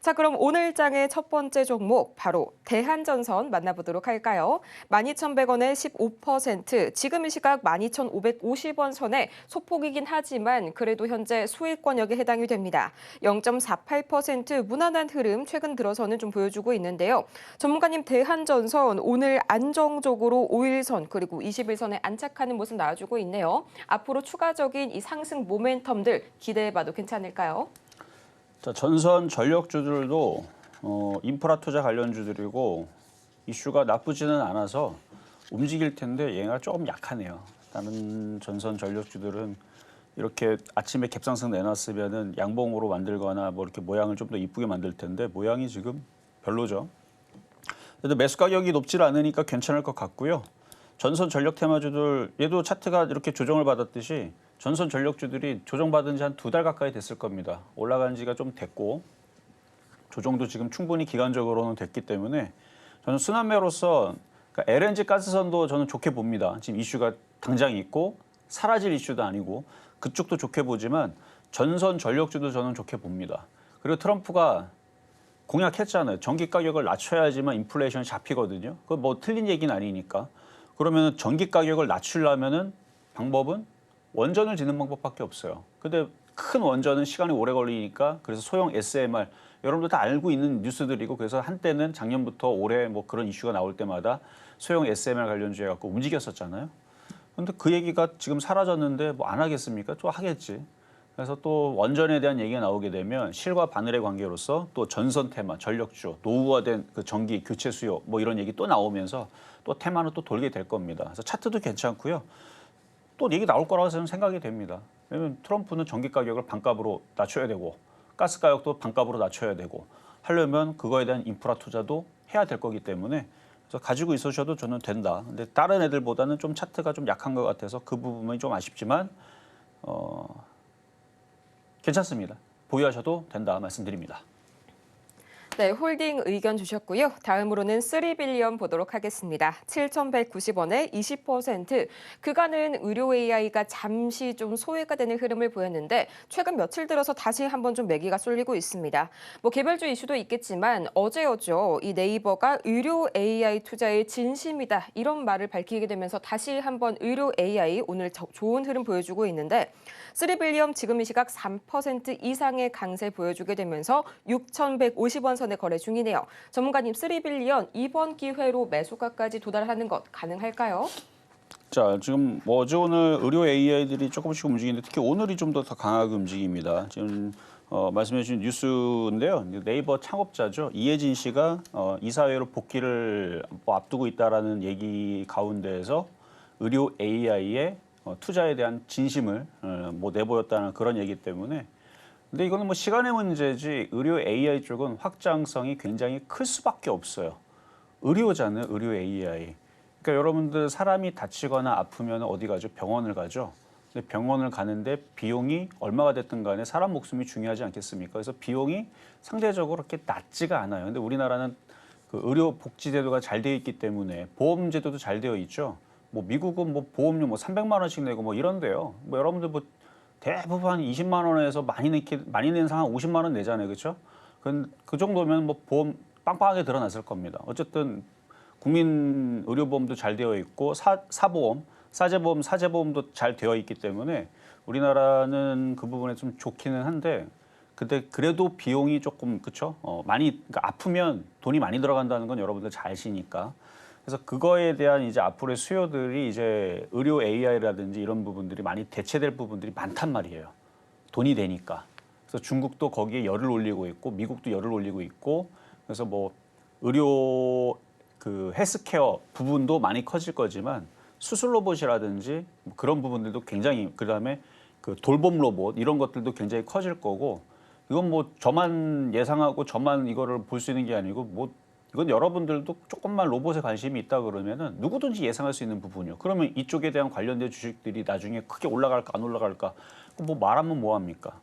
자, 그럼 오늘 장의 첫 번째 종목 바로 대한전선 만나보도록 할까요? 12,100원에 15%, 지금 이 시각 12,550원 선에 소폭이긴 하지만 그래도 현재 수익권역에 해당이 됩니다. 0.48% 무난한 흐름 최근 들어서는 좀 보여주고 있는데요. 전문가님, 대한전선 오늘 안정적으로 5일선 그리고 21선에 안착하는 모습 나와주고 있네요. 앞으로 추가적인 이 상승 모멘텀들 기대해봐도 괜찮을까요? 자, 전선 전력주들도 인프라 투자 관련주들이고 이슈가 나쁘지는 않아서 움직일 텐데 얘가 조금 약하네요. 다른 전선 전력주들은 이렇게 아침에 갭상승 내놨으면은 양봉으로 만들거나 뭐 이렇게 모양을 좀 더 이쁘게 만들 텐데 모양이 지금 별로죠. 그래도 매수 가격이 높지 않으니까 괜찮을 것 같고요. 전선 전력 테마주들 얘도 차트가 이렇게 조정을 받았듯이 전선 전력주들이 조정받은 지 한 2달 가까이 됐을 겁니다. 올라간 지가 좀 됐고 조정도 지금 충분히 기간적으로는 됐기 때문에 저는 순환매로서 그러니까 LNG 가스선도 저는 좋게 봅니다. 지금 이슈가 당장 있고 사라질 이슈도 아니고 그쪽도 좋게 보지만 전선 전력주도 저는 좋게 봅니다. 그리고 트럼프가 공약했잖아요. 전기 가격을 낮춰야지만 인플레이션이 잡히거든요. 그 뭐 틀린 얘기는 아니니까. 그러면 전기 가격을 낮추려면은 방법은 원전을 짓는 방법밖에 없어요. 근데 큰 원전은 시간이 오래 걸리니까 그래서 소형 SMR 여러분들 다 알고 있는 뉴스들이고 그래서 한때는 작년부터 올해 뭐 그런 이슈가 나올 때마다 소형 SMR 관련주에 갖고 움직였었잖아요. 근데 그 얘기가 지금 사라졌는데 뭐 안 하겠습니까? 또 하겠지. 그래서 또 원전에 대한 얘기가 나오게 되면 실과 바늘의 관계로서 또 전선 테마, 전력주, 노후화된 그 전기 교체 수요 뭐 이런 얘기 또 나오면서 또 테마는 또 돌게 될 겁니다. 그래서 차트도 괜찮고요. 또 얘기 나올 거라고 저는 생각이 됩니다. 왜냐하면 트럼프는 전기 가격을 반값으로 낮춰야 되고 가스 가격도 반값으로 낮춰야 되고 하려면 그거에 대한 인프라 투자도 해야 될 거기 때문에 그래서 가지고 있으셔도 저는 된다. 근데 다른 애들보다는 좀 차트가 좀 약한 것 같아서 그 부분이 좀 아쉽지만 괜찮습니다. 보유하셔도 된다 말씀드립니다. 네, 홀딩 의견 주셨고요. 다음으로는 3빌리언 보도록 하겠습니다. 7,190원에 20%. 그간은 의료 AI가 잠시 좀 소외가 되는 흐름을 보였는데 최근 며칠 들어서 다시 한번 좀 매기가 쏠리고 있습니다. 뭐 개별주 이슈도 있겠지만 어제였죠. 이 네이버가 의료 AI 투자에 진심이다. 이런 말을 밝히게 되면서 다시 한번 의료 AI 오늘 좋은 흐름 보여주고 있는데 3빌리언 지금 이 시각 3% 이상의 강세 보여주게 되면서 6,150원 선에 거래 중이네요. 전문가님 3빌리언 이번 기회로 매수가까지 도달하는 것 가능할까요? 자, 지금 뭐 어제 오늘 의료 AI들이 조금씩 움직이는데 특히 오늘이 좀 더 강하게 움직입니다. 지금 말씀해 주신 뉴스인데요. 네이버 창업자죠. 이혜진 씨가 이사회로 복귀를 뭐 앞두고 있다라는 얘기 가운데에서 의료 AI의 투자에 대한 진심을 뭐 내보였다는 그런 얘기 때문에 근데 이거는 뭐 시간의 문제지 의료 AI 쪽은 확장성이 굉장히 클 수밖에 없어요. 의료잖아요, 의료 AI. 그러니까 여러분들 사람이 다치거나 아프면 어디 가죠? 병원을 가죠. 근데 병원을 가는데 비용이 얼마가 됐든 간에 사람 목숨이 중요하지 않겠습니까? 그래서 비용이 상대적으로 그렇게 낮지가 않아요. 근데 우리나라는 그 의료 복지 제도가 잘 되어 있기 때문에 보험 제도도 잘 되어 있죠. 뭐 미국은 뭐 보험료 뭐 300만 원씩 내고 뭐 이런데요. 뭐 여러분들 뭐 대부분 한 20만 원에서 많이 낸 상한 50만 원 내잖아요. 그렇죠? 그 정도면 뭐 보험 빵빵하게 드러났을 겁니다. 어쨌든 국민 의료보험도 잘 되어 있고 사보험, 사제보험, 사제보험도 잘 되어 있기 때문에 우리나라는 그 부분에 좀 좋기는 한데 근데 그래도 비용이 조금 그렇죠? 많이 그러니까 아프면 돈이 많이 들어간다는 건 여러분들 잘 아시니까. 그래서 그거에 대한 이제 앞으로의 수요들이 이제 의료 AI라든지 이런 부분들이 많이 대체될 부분들이 많단 말이에요. 돈이 되니까. 그래서 중국도 거기에 열을 올리고 있고 미국도 열을 올리고 있고 그래서 뭐 의료 그 헬스케어 부분도 많이 커질 거지만 수술 로봇이라든지 그런 부분들도 굉장히 그다음에 그 돌봄 로봇 이런 것들도 굉장히 커질 거고 이건 뭐 저만 예상하고 저만 이거를 볼 수 있는 게 아니고 뭐 이건 여러분들도 조금만 로봇에 관심이 있다 그러면은 누구든지 예상할 수 있는 부분이요. 그러면 이쪽에 대한 관련된 주식들이 나중에 크게 올라갈까 안 올라갈까 뭐 말하면 뭐 합니까?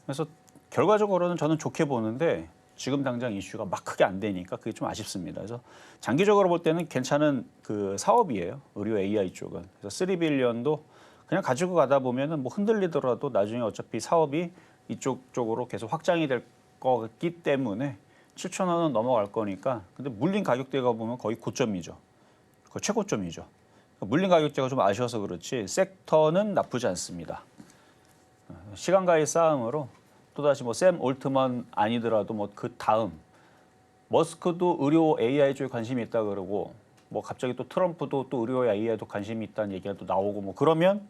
그래서 결과적으로는 저는 좋게 보는데 지금 당장 이슈가 막 크게 안 되니까 그게 좀 아쉽습니다. 그래서 장기적으로 볼 때는 괜찮은 그 사업이에요. 의료 AI 쪽은. 그래서 3빌리언도 그냥 가지고 가다 보면은 뭐 흔들리더라도 나중에 어차피 사업이 이쪽 쪽으로 계속 확장이 될 거기 때문에 7,000원은 넘어갈 거니까. 근데 물린 가격대가 보면 거의 고점이죠. 거의 최고점이죠. 물린 가격대가 좀 아쉬워서 그렇지 섹터는 나쁘지 않습니다. 시간과의 싸움으로 또다시 뭐 샘 올트먼 아니더라도 뭐 그 다음 머스크도 의료 AI 쪽에 관심이 있다 그러고 뭐 갑자기 또 트럼프도 또 의료 AI에도 관심이 있다는 얘기가 또 나오고 뭐 그러면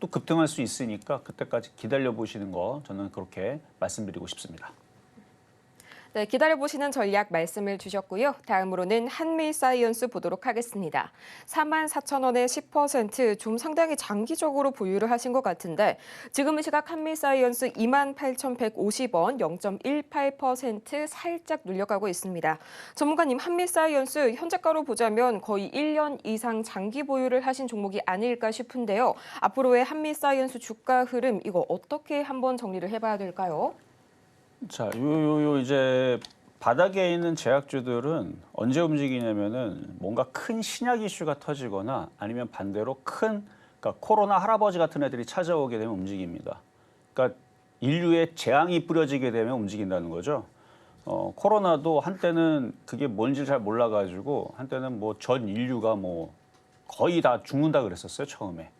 또 급등할 수 있으니까 그때까지 기다려 보시는 거 저는 그렇게 말씀드리고 싶습니다. 네, 기다려보시는 전략 말씀을 주셨고요. 다음으로는 한미사이언스 보도록 하겠습니다. 44,000원에 10%, 좀 상당히 장기적으로 보유를 하신 것 같은데 지금 이 시각 한미사이언스 28,150원, 0.18% 살짝 눌려가고 있습니다. 전문가님, 한미사이언스 현재가로 보자면 거의 1년 이상 장기 보유를 하신 종목이 아닐까 싶은데요. 앞으로의 한미사이언스 주가 흐름, 이거 어떻게 한번 정리를 해봐야 될까요? 자, 요 이제 바닥에 있는 제약주들은 언제 움직이냐면은 뭔가 큰 신약 이슈가 터지거나 아니면 반대로 그러니까 코로나 할아버지 같은 애들이 찾아오게 되면 움직입니다. 그러니까 인류의 재앙이 뿌려지게 되면 움직인다는 거죠. 코로나도 한때는 그게 뭔지 잘 몰라가지고 한때는 뭐 전 인류가 뭐 거의 다 죽는다 그랬었어요 처음에.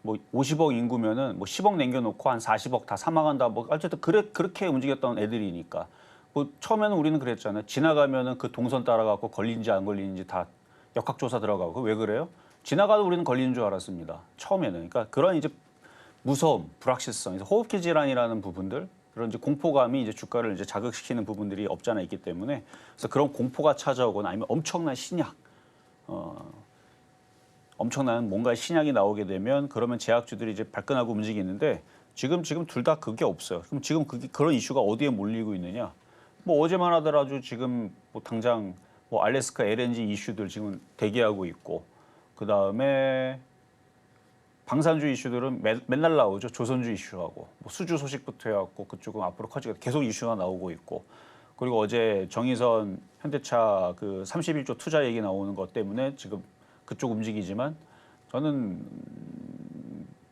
뭐 50억 인구면은 뭐 10억 남겨놓고 한 40억 다 사망한다. 뭐 어쨌든 그렇게 움직였던 애들이니까. 뭐 처음에는 우리는 그랬잖아요. 지나가면은 그 동선 따라가고 걸린지 안 걸리는지 다 역학조사 들어가고. 왜 그래요? 지나가도 우리는 걸리는 줄 알았습니다. 처음에는. 그러니까 그런 이제 무서움, 불확실성, 호흡기 질환이라는 부분들, 그런 이제 공포감이 이제 주가를 이제 자극시키는 부분들이 없잖아 있기 때문에, 그래서 그런 공포가 찾아오거나 아니면 엄청난 신약, 엄청난 뭔가 신약이 나오게 되면 그러면 제약주들이 이제 발끈하고 움직이는데 지금 둘 다 그게 없어요. 그럼 지금 그런 이슈가 어디에 몰리고 있느냐? 뭐 어제만 하더라도 지금 뭐 당장 뭐 알래스카 LNG 이슈들 지금 대기하고 있고, 그 다음에 방산주 이슈들은 맨날 나오죠. 조선주 이슈하고 뭐 수주 소식부터 해갖고 그쪽은 앞으로 커지게 계속 이슈가 나오고 있고, 그리고 어제 정의선 현대차 그 31조 투자 얘기 나오는 것 때문에 지금 그쪽 움직이지만, 저는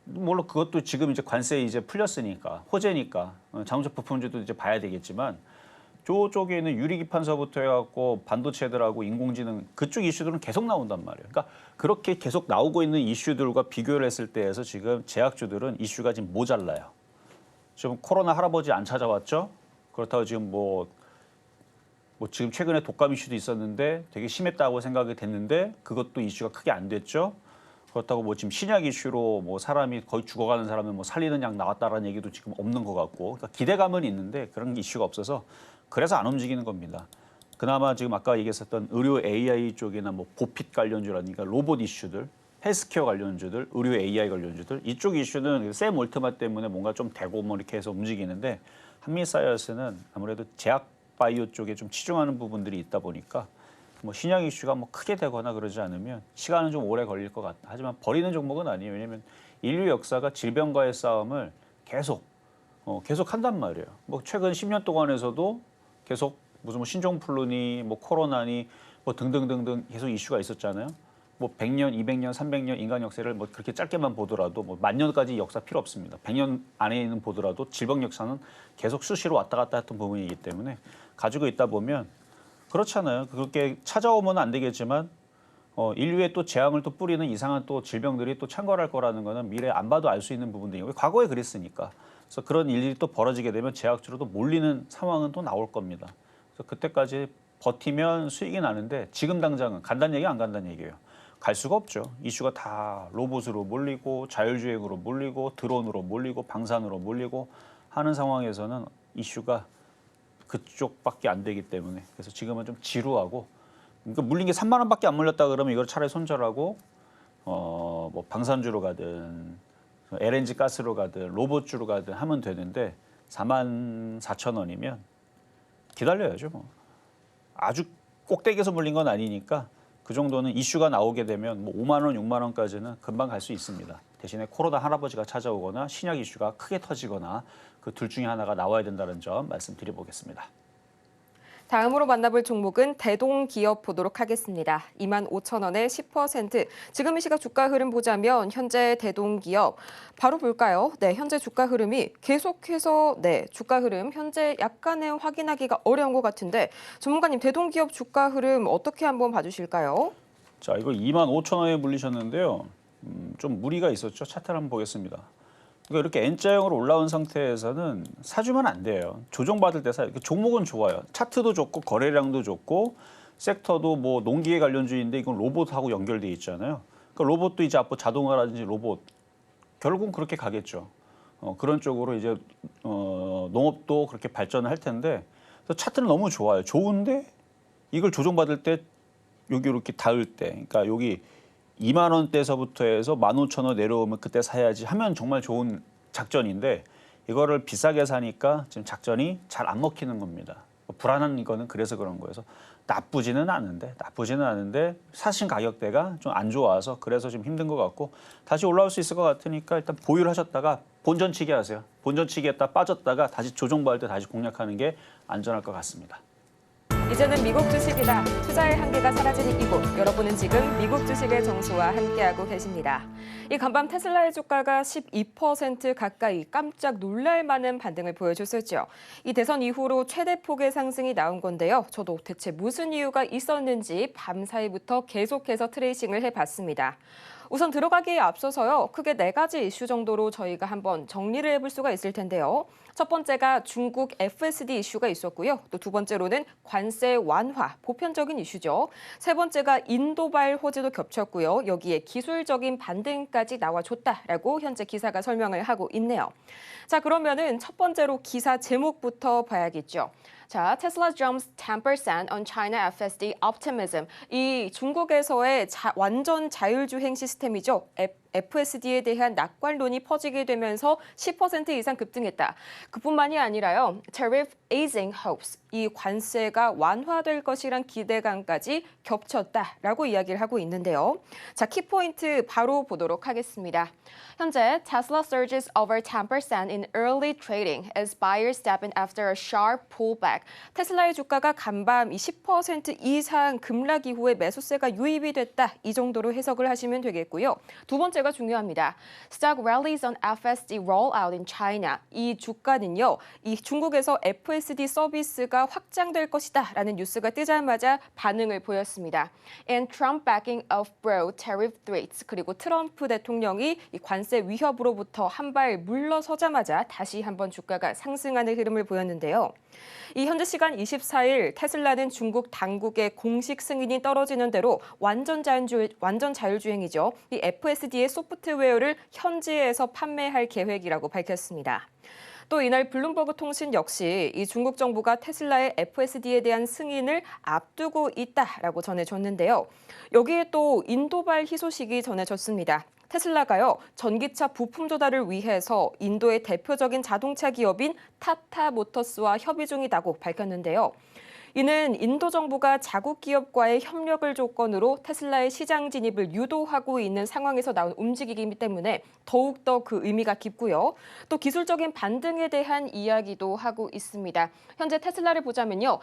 물론 그것도 지금 이제 관세 이제 풀렸으니까 호재니까 자동차 부품주도 이제 봐야 되겠지만, 저쪽에 있는 유리기판서부터 해갖고 반도체들하고 인공지능 그쪽 이슈들은 계속 나온단 말이에요. 그러니까 그렇게 계속 나오고 있는 이슈들과 비교를 했을 때에서 지금 제약주들은 이슈가 지금 모자라요. 지금 코로나 할아버지 안 찾아왔죠? 그렇다고 지금 뭐 지금 최근에 독감 이슈도 있었는데 되게 심했다고 생각이 됐는데 그것도 이슈가 크게 안 됐죠. 그렇다고 뭐 지금 신약 이슈로 뭐 사람이 거의 죽어가는 사람은 뭐 살리는 약 나왔다라는 얘기도 지금 없는 것 같고, 그러니까 기대감은 있는데 그런 이슈가 없어서 그래서 안 움직이는 겁니다. 그나마 지금 아까 얘기했었던 의료 AI 쪽이나 뭐 보핏 관련주라든가 로봇 이슈들, 헬스케어 관련주들, 의료 AI 관련주들, 이쪽 이슈는 샘 올트만 때문에 뭔가 좀 되고 뭐 이렇게 해서 움직이는데, 한미사이언스는 아무래도 제약 바이오 쪽에 좀 치중하는 부분들이 있다 보니까 뭐 신약 이슈가 뭐 크게 되거나 그러지 않으면 시간은 좀 오래 걸릴 것 같다. 하지만 버리는 종목은 아니에요. 왜냐하면 인류 역사가 질병과의 싸움을 계속 한단 말이에요. 뭐 최근 10년 동안에서도 계속 무슨 뭐 신종플루니 뭐 코로나니 뭐 등등등등 계속 이슈가 있었잖아요. 뭐 100년, 200년, 300년 인간 역사를 뭐 그렇게 짧게만 보더라도 뭐 만 년까지 역사 필요 없습니다. 100년 안에 있는 보더라도 질병 역사는 계속 수시로 왔다 갔다 했던 부분이기 때문에 가지고 있다 보면 그렇잖아요. 그렇게 찾아오면 안 되겠지만 인류에 또 재앙을 또 뿌리는 이상한 또 질병들이 또 창궐할 거라는 거는 미래에 안 봐도 알 수 있는 부분들이고, 과거에 그랬으니까. 그래서 그런 일이 또 벌어지게 되면 제약주로도 몰리는 상황은 또 나올 겁니다. 그래서 그때까지 버티면 수익이 나는데 지금 당장은 간단 얘기 안 간단 얘기예요. 갈 수가 없죠. 이슈가 다 로봇으로 몰리고 자율주행으로 몰리고 드론으로 몰리고 방산으로 몰리고 하는 상황에서는 이슈가 그쪽밖에 안 되기 때문에, 그래서 지금은 좀 지루하고, 그러니까 물린 게 3만 원밖에 안 물렸다 그러면 이걸 차라리 손절하고 뭐 방산주로 가든 LNG 가스로 가든 로봇주로 가든 하면 되는데 44,000원이면 기다려야죠. 뭐 아주 꼭대기에서 물린 건 아니니까 그 정도는 이슈가 나오게 되면 뭐 5만 원, 6만 원까지는 금방 갈 수 있습니다. 대신에 코로나 할아버지가 찾아오거나 신약 이슈가 크게 터지거나 그 둘 중에 하나가 나와야 된다는 점 말씀드려보겠습니다. 다음으로 만나볼 종목은 대동기업 보도록 하겠습니다. 25,000원에 10%. 지금 이 시각 주가 흐름 보자면 현재 대동기업 바로 볼까요? 네, 현재 주가 흐름이 계속해서 주가 흐름 현재 약간은 확인하기가 어려운 것 같은데, 전문가님 대동기업 주가 흐름 어떻게 한번 봐주실까요? 자, 이거 25,000원에 물리셨는데요. 좀 무리가 있었죠. 차트를 한번 보겠습니다. 그러니까 이렇게 N자형으로 올라온 상태에서는 사주면 안 돼요. 조정받을 때 사요. 종목은 좋아요. 차트도 좋고 거래량도 좋고 섹터도 뭐 농기계 관련주인데 이건 로봇하고 연결돼 있잖아요. 그러니까 로봇도 이제 앞으로 자동화라든지 로봇 결국은 그렇게 가겠죠. 그런 쪽으로 이제 농업도 그렇게 발전을 할 텐데, 그래서 차트는 너무 좋아요. 좋은데 이걸 조정받을 때 여기 이렇게 닿을 때, 그러니까 여기 2만 원대에서부터 해서 15,000원 내려오면 그때 사야지 하면 정말 좋은 작전인데, 이거를 비싸게 사니까 지금 작전이 잘 안 먹히는 겁니다. 불안한 이거는 그래서 그런 거여서 나쁘지는 않은데 사신 가격대가 좀 안 좋아서 그래서 좀 힘든 것 같고, 다시 올라올 수 있을 것 같으니까 일단 보유를 하셨다가 본전치기 하세요. 본전치기 했다 빠졌다가 다시 조정받을 때 다시 공략하는 게 안전할 것 같습니다. 이제는 미국 주식이다. 투자의 한계가 사라지는 이곳. 여러분은 지금 미국 주식의 정수와 함께하고 계십니다. 이 간밤 테슬라의 주가가 12% 가까이 깜짝 놀랄 만한 반등을 보여줬었죠. 이 대선 이후로 최대 폭의 상승이 나온 건데요. 저도 대체 무슨 이유가 있었는지 밤사이부터 계속해서 트레이싱을 해봤습니다. 우선 들어가기에 앞서서요. 크게 4가지 이슈 정도로 저희가 한번 정리를 해볼 수가 있을 텐데요. 첫 번째가 중국 FSD 이슈가 있었고요. 또 두 번째로는 관세 완화, 보편적인 이슈죠. 세 번째가 인도발 호재도 겹쳤고요. 여기에 기술적인 반등까지 나와줬다라고 현재 기사가 설명을 하고 있네요. 자, 그러면은 첫 번째로 기사 제목부터 봐야겠죠. 자, Tesla jumps 10% on China FSD optimism. 이 중국에서의 완전 자율주행 시스템이죠. FSD에 대한 낙관론이 퍼지게 되면서 10% 이상 급등했다. 그뿐만이 아니라요. Tariff easing hopes. 이 관세가 완화될 것이란 기대감까지 겹쳤다라고 이야기를 하고 있는데요. 자, 키포인트 바로 보도록 하겠습니다. 현재 Tesla surges over 10% in early trading as buyers step in after a sharp pullback. 테슬라의 주가가 간밤 10% 이상 급락 이후에 매수세가 유입이 됐다. 이 정도로 해석을 하시면 되겠고요. 두 번째가 중요합니다. Stock rallies on FSD rollout in China. 이 주가는요. 이 중국에서 FSD 서비스가 확장될 것이다 라는 뉴스가 뜨자마자 반응을 보였습니다. And Trump backing of broad tariff threats. 그리고 트럼프 대통령이 이 관세 위협으로부터 한 발 물러서자마자 다시 한번 주가가 상승하는 흐름을 보였는데요. 이 현재 시간 24일 테슬라는 중국 당국의 공식 승인이 떨어지는 대로 완전 자율주행이죠. 이 FSD의 소프트웨어를 현지에서 판매할 계획이라고 밝혔습니다. 또 이날 블룸버그 통신 역시 이 중국 정부가 테슬라의 FSD에 대한 승인을 앞두고 있다라고 전해줬는데요. 여기에 또 인도발 희소식이 전해졌습니다. 테슬라가요, 전기차 부품 조달을 위해서 인도의 대표적인 자동차 기업인 타타 모터스와 협의 중이라고 밝혔는데요. 이는 인도 정부가 자국 기업과의 협력을 조건으로 테슬라의 시장 진입을 유도하고 있는 상황에서 나온 움직이기 때문에 더욱더 그 의미가 깊고요. 또 기술적인 반등에 대한 이야기도 하고 있습니다. 현재 테슬라를 보자면요.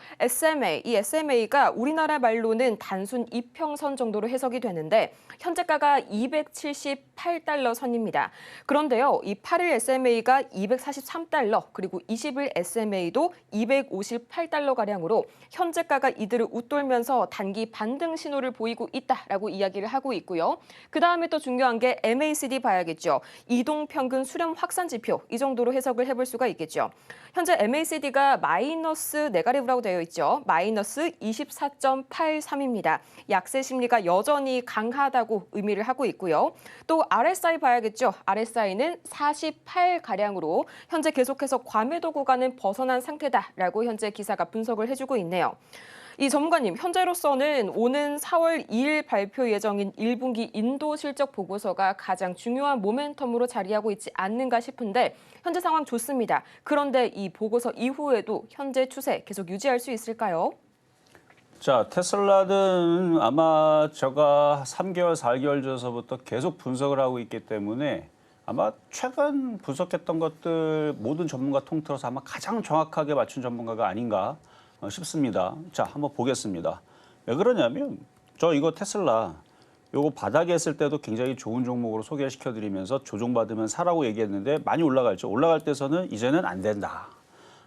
이 SMA가 우리나라 말로는 단순 이평선 정도로 해석이 되는데 현재가가 278달러 선입니다. 그런데요. 이 8일 SMA가 243달러 그리고 20일 SMA도 258달러가량으로 현재가가 이들을 웃돌면서 단기 반등 신호를 보이고 있다라고 이야기를 하고 있고요. 그 다음에 또 중요한 게 MACD 봐야겠죠. 이동평균 수렴 확산 지표 이 정도로 해석을 해볼 수가 있겠죠. 현재 MACD가 마이너스 네가티브라고 되어 있죠. 마이너스 24.83입니다. 약세 심리가 여전히 강하다고 의미를 하고 있고요. 또 RSI 봐야겠죠. RSI는 48가량으로 현재 계속해서 과매도 구간은 벗어난 상태다라고 현재 기사가 분석을 해주고 있네요. 이 전문가님, 현재로서는 오는 4월 2일 발표 예정인 1분기 인도 실적 보고서가 가장 중요한 모멘텀으로 자리하고 있지 않는가 싶은데 현재 상황 좋습니다. 그런데 이 보고서 이후에도 현재 추세 계속 유지할 수 있을까요? 자, 테슬라는 아마 제가 3개월, 4개월 전서부터 계속 분석을 하고 있기 때문에 아마 최근 분석했던 것들 모든 전문가 통틀어서 아마 가장 정확하게 맞춘 전문가가 아닌가 싶습니다. 자, 한번 보겠습니다. 왜 그러냐면 저 이거 테슬라 요거 바닥에 했을 때도 굉장히 좋은 종목으로 소개시켜드리면서 조정받으면 사라고 얘기했는데 많이 올라갔죠. 올라갈 때서는 이제는 안 된다.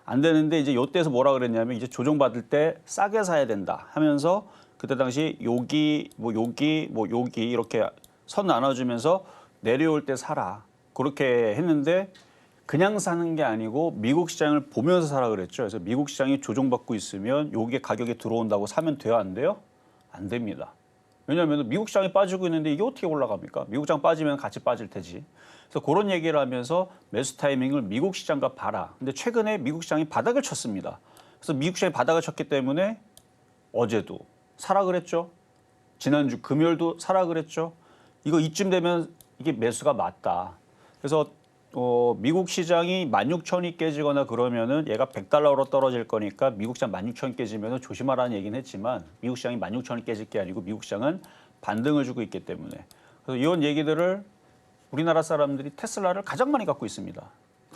안 되는데 이제 요때에서 뭐라 그랬냐면 이제 조정받을 때 싸게 사야 된다 하면서 그때 당시 여기 여기 이렇게 선 나눠주면서 내려올 때 사라. 그렇게 했는데 그냥 사는 게 아니고 미국 시장을 보면서 사라 그랬죠. 그래서 미국 시장이 조정받고 있으면 요게 가격이 들어온다고 사면 돼요, 안 돼요? 안 됩니다. 왜냐하면 미국 시장이 빠지고 있는데 이게 어떻게 올라갑니까? 미국 시장 빠지면 같이 빠질 테지. 그래서 그런 얘기를 하면서 매수 타이밍을 미국 시장과 봐라. 근데 최근에 미국 시장이 바닥을 쳤습니다. 그래서 미국 시장이 바닥을 쳤기 때문에 어제도 사라 그랬죠. 지난주 금요일도 사라 그랬죠. 이거 이쯤 되면 이게 매수가 맞다. 그래서 미국 시장이 16,000이 깨지거나 그러면은 얘가 100달러로 떨어질 거니까 미국 시장 16,000이 깨지면은 조심하라는 얘기는 했지만 미국 시장이 16,000이 깨질 게 아니고 미국 시장은 반등을 주고 있기 때문에 그래서 이런 얘기들을 우리나라 사람들이 테슬라를 가장 많이 갖고 있습니다.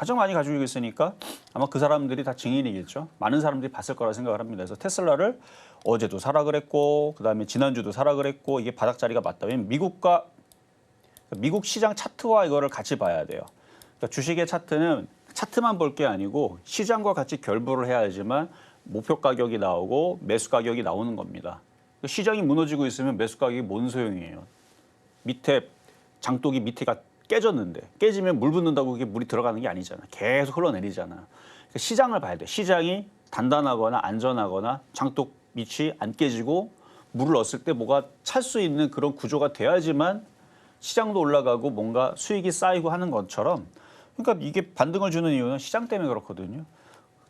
가장 많이 가지고 있으니까 아마 그 사람들이 다 증인이겠죠. 많은 사람들이 봤을 거라 생각을 합니다. 그래서 테슬라를 어제도 사라 그랬고 그다음에 지난주도 사라 그랬고 이게 바닥 자리가 맞다. 왜냐면 미국 시장 차트와 이거를 같이 봐야 돼요. 그러니까 주식의 차트는 차트만 볼 게 아니고 시장과 같이 결부를 해야지만 목표 가격이 나오고 매수 가격이 나오는 겁니다. 시장이 무너지고 있으면 매수 가격이 뭔 소용이에요. 밑에 장독이 밑에가 깨졌는데 깨지면 물 붓는다고 그게 물이 들어가는 게 아니잖아. 계속 흘러내리잖아. 그러니까 시장을 봐야 돼. 시장이 단단하거나 안전하거나 장독 밑이 안 깨지고 물을 넣었을 때 뭐가 찰 수 있는 그런 구조가 돼야지만 시장도 올라가고 뭔가 수익이 쌓이고 하는 것처럼 그러니까 이게 반등을 주는 이유는 시장 때문에 그렇거든요.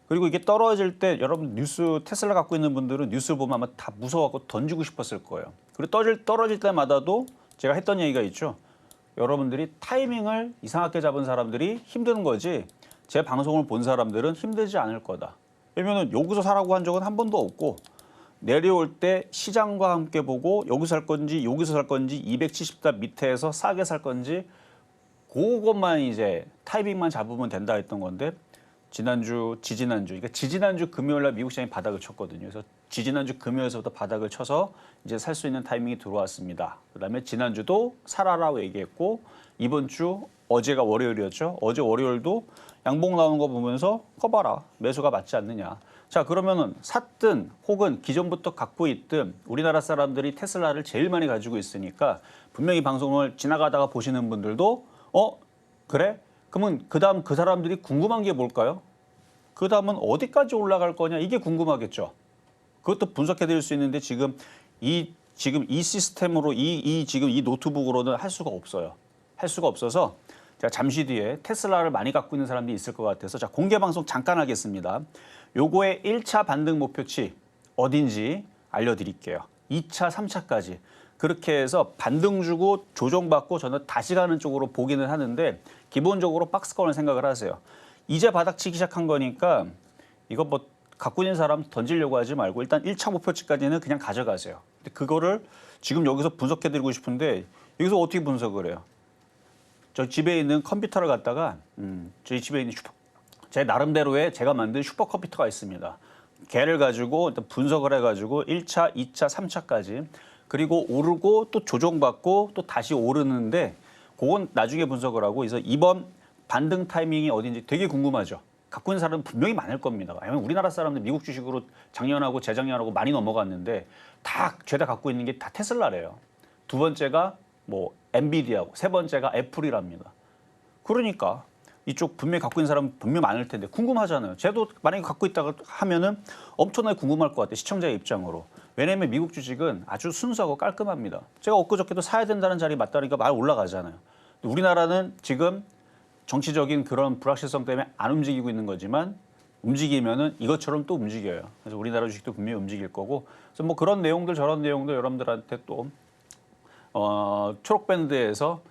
그리고 이게 떨어질 때 여러분 뉴스 테슬라 갖고 있는 분들은 뉴스 보면 아마 다 무서워하고 던지고 싶었을 거예요. 그리고 떨어질 때마다도 제가 했던 얘기가 있죠. 여러분들이 타이밍을 이상하게 잡은 사람들이 힘드는 거지 제 방송을 본 사람들은 힘들지 않을 거다. 왜냐면 여기서 사라고 한 적은 한 번도 없고 내려올 때 시장과 함께 보고 여기서 살 건지 여기서 살 건지 270다 밑에서 싸게 살 건지 그것만 이제 타이밍만 잡으면 된다 했던 건데 지난주, 지지난주, 그러니까 지지난주 금요일 날 미국 시장이 바닥을 쳤거든요. 그래서 지지난주 금요일서부터 바닥을 쳐서 이제 살 수 있는 타이밍이 들어왔습니다. 그다음에 지난주도 사라라고 얘기했고 이번 주 어제가 월요일이었죠. 어제 월요일도 양봉 나오는 거 보면서 커봐라. 매수가 맞지 않느냐. 자 그러면은 샀든 혹은 기존부터 갖고 있든 우리나라 사람들이 테슬라를 제일 많이 가지고 있으니까 분명히 방송을 지나가다가 보시는 분들도 그래? 그러면 그다음 그 사람들이 궁금한 게 뭘까요? 그다음은 어디까지 올라갈 거냐 이게 궁금하겠죠. 그것도 분석해 드릴 수 있는데 지금 이 시스템으로 지금 이 노트북으로는 할 수가 없어요. 할 수가 없어서 제가 잠시 뒤에 테슬라를 많이 갖고 있는 사람들이 있을 것 같아서 자 공개 방송 잠깐 하겠습니다. 요거의 1차 반등 목표치 어딘지 알려드릴게요. 2차, 3차까지. 그렇게 해서 반등 주고 조정받고 저는 다시 가는 쪽으로 보기는 하는데 기본적으로 박스권을 생각을 하세요. 이제 바닥 치기 시작한 거니까 이거 뭐 갖고 있는 사람 던지려고 하지 말고 일단 1차 목표치까지는 그냥 가져가세요. 근데 그거를 지금 여기서 분석해드리고 싶은데 여기서 어떻게 분석을 해요? 저 집에 있는 컴퓨터를 갖다가 저희 집에 있는 제 나름대로의 제가 만든 슈퍼컴퓨터가 있습니다. 걔를 가지고 일단 분석을 해가지고 1차, 2차, 3차까지 그리고 오르고 또 조정받고 또 다시 오르는데 그건 나중에 분석을 하고 그래서 이번 반등 타이밍이 어딘지 되게 궁금하죠. 갖고 있는 사람은 분명히 많을 겁니다. 왜냐하면 우리나라 사람들 미국 주식으로 작년하고 재작년하고 많이 넘어갔는데 다 죄다 갖고 있는 게 다 테슬라래요. 두 번째가 뭐 엔비디아고 세 번째가 애플이랍니다. 그러니까 이쪽 분명히 갖고 있는 사람 분명히 많을 텐데 궁금하잖아요. 쟤도 만약에 갖고 있다가 하면은 엄청나게 궁금할 것 같아요. 시청자의 입장으로. 왜냐하면 미국 주식은 아주 순수하고 깔끔합니다. 제가 엊그저께도 사야 된다는 자리에 맞다니까 말 올라가잖아요. 우리나라는 지금 정치적인 그런 불확실성 때문에 안 움직이고 있는 거지만 움직이면은 이것처럼 또 움직여요. 그래서 우리나라 주식도 분명히 움직일 거고. 그래서 뭐 그런 내용들 저런 내용들 여러분들한테 또 초록밴드에서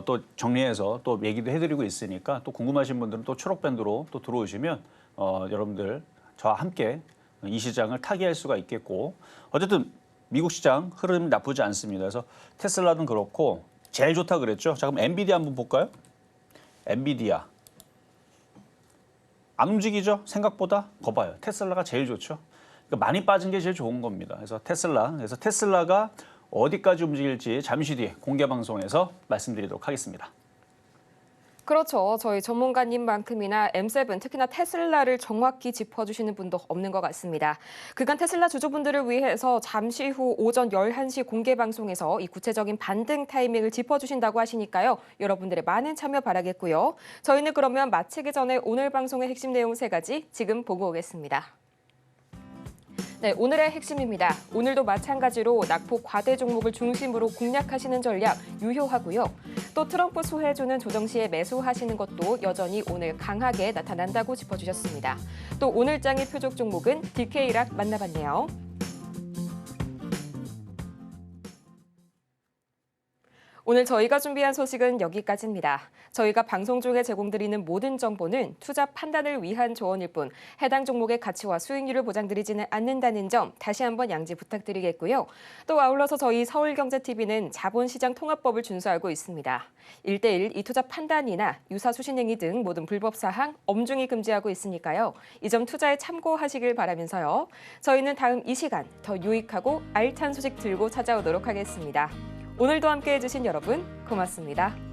또 정리해서 또 얘기도 해드리고 있으니까 또 궁금하신 분들은 또 초록밴드로 또 들어오시면 여러분들 저와 함께 이 시장을 타개할 수가 있겠고 어쨌든 미국 시장 흐름이 나쁘지 않습니다. 그래서 테슬라는 그렇고 제일 좋다 그랬죠. 자 그럼 엔비디아 한번 볼까요? 엔비디아 안 움직이죠? 생각보다 거봐요. 테슬라가 제일 좋죠. 그러니까 많이 빠진 게 제일 좋은 겁니다. 그래서 테슬라가 어디까지 움직일지 잠시 뒤에 공개 방송에서 말씀드리도록 하겠습니다. 그렇죠. 저희 전문가님만큼이나 M7, 특히나 테슬라를 정확히 짚어주시는 분도 없는 것 같습니다. 그간 테슬라 주주분들을 위해서 잠시 후 오전 11시 공개 방송에서 이 구체적인 반등 타이밍을 짚어주신다고 하시니까요. 여러분들의 많은 참여 바라겠고요. 저희는 그러면 마치기 전에 오늘 방송의 핵심 내용 3가지 지금 보고 오겠습니다. 네, 오늘의 핵심입니다. 오늘도 마찬가지로 낙폭 과대 종목을 중심으로 공략하시는 전략 유효하고요. 또 트럼프 수혜주는 조정 시에 매수하시는 것도 여전히 오늘 강하게 나타난다고 짚어주셨습니다. 또 오늘 장의 표적 종목은 DK락 만나봤네요. 오늘 오늘 저희가 준비한 소식은 여기까지입니다. 저희가 방송 중에 제공드리는 모든 정보는 투자 판단을 위한 조언일 뿐 해당 종목의 가치와 수익률을 보장드리지는 않는다는 점 다시 한번 양지 부탁드리겠고요. 또 아울러서 저희 서울경제TV는 자본시장 통합법을 준수하고 있습니다. 1:1 이투자 판단이나 유사 수신행위 등 모든 불법 사항 엄중히 금지하고 있으니까요. 이 점 투자에 참고하시길 바라면서요. 저희는 다음 이 시간 더 유익하고 알찬 소식 들고 찾아오도록 하겠습니다. 오늘도 함께해 주신 여러분 고맙습니다.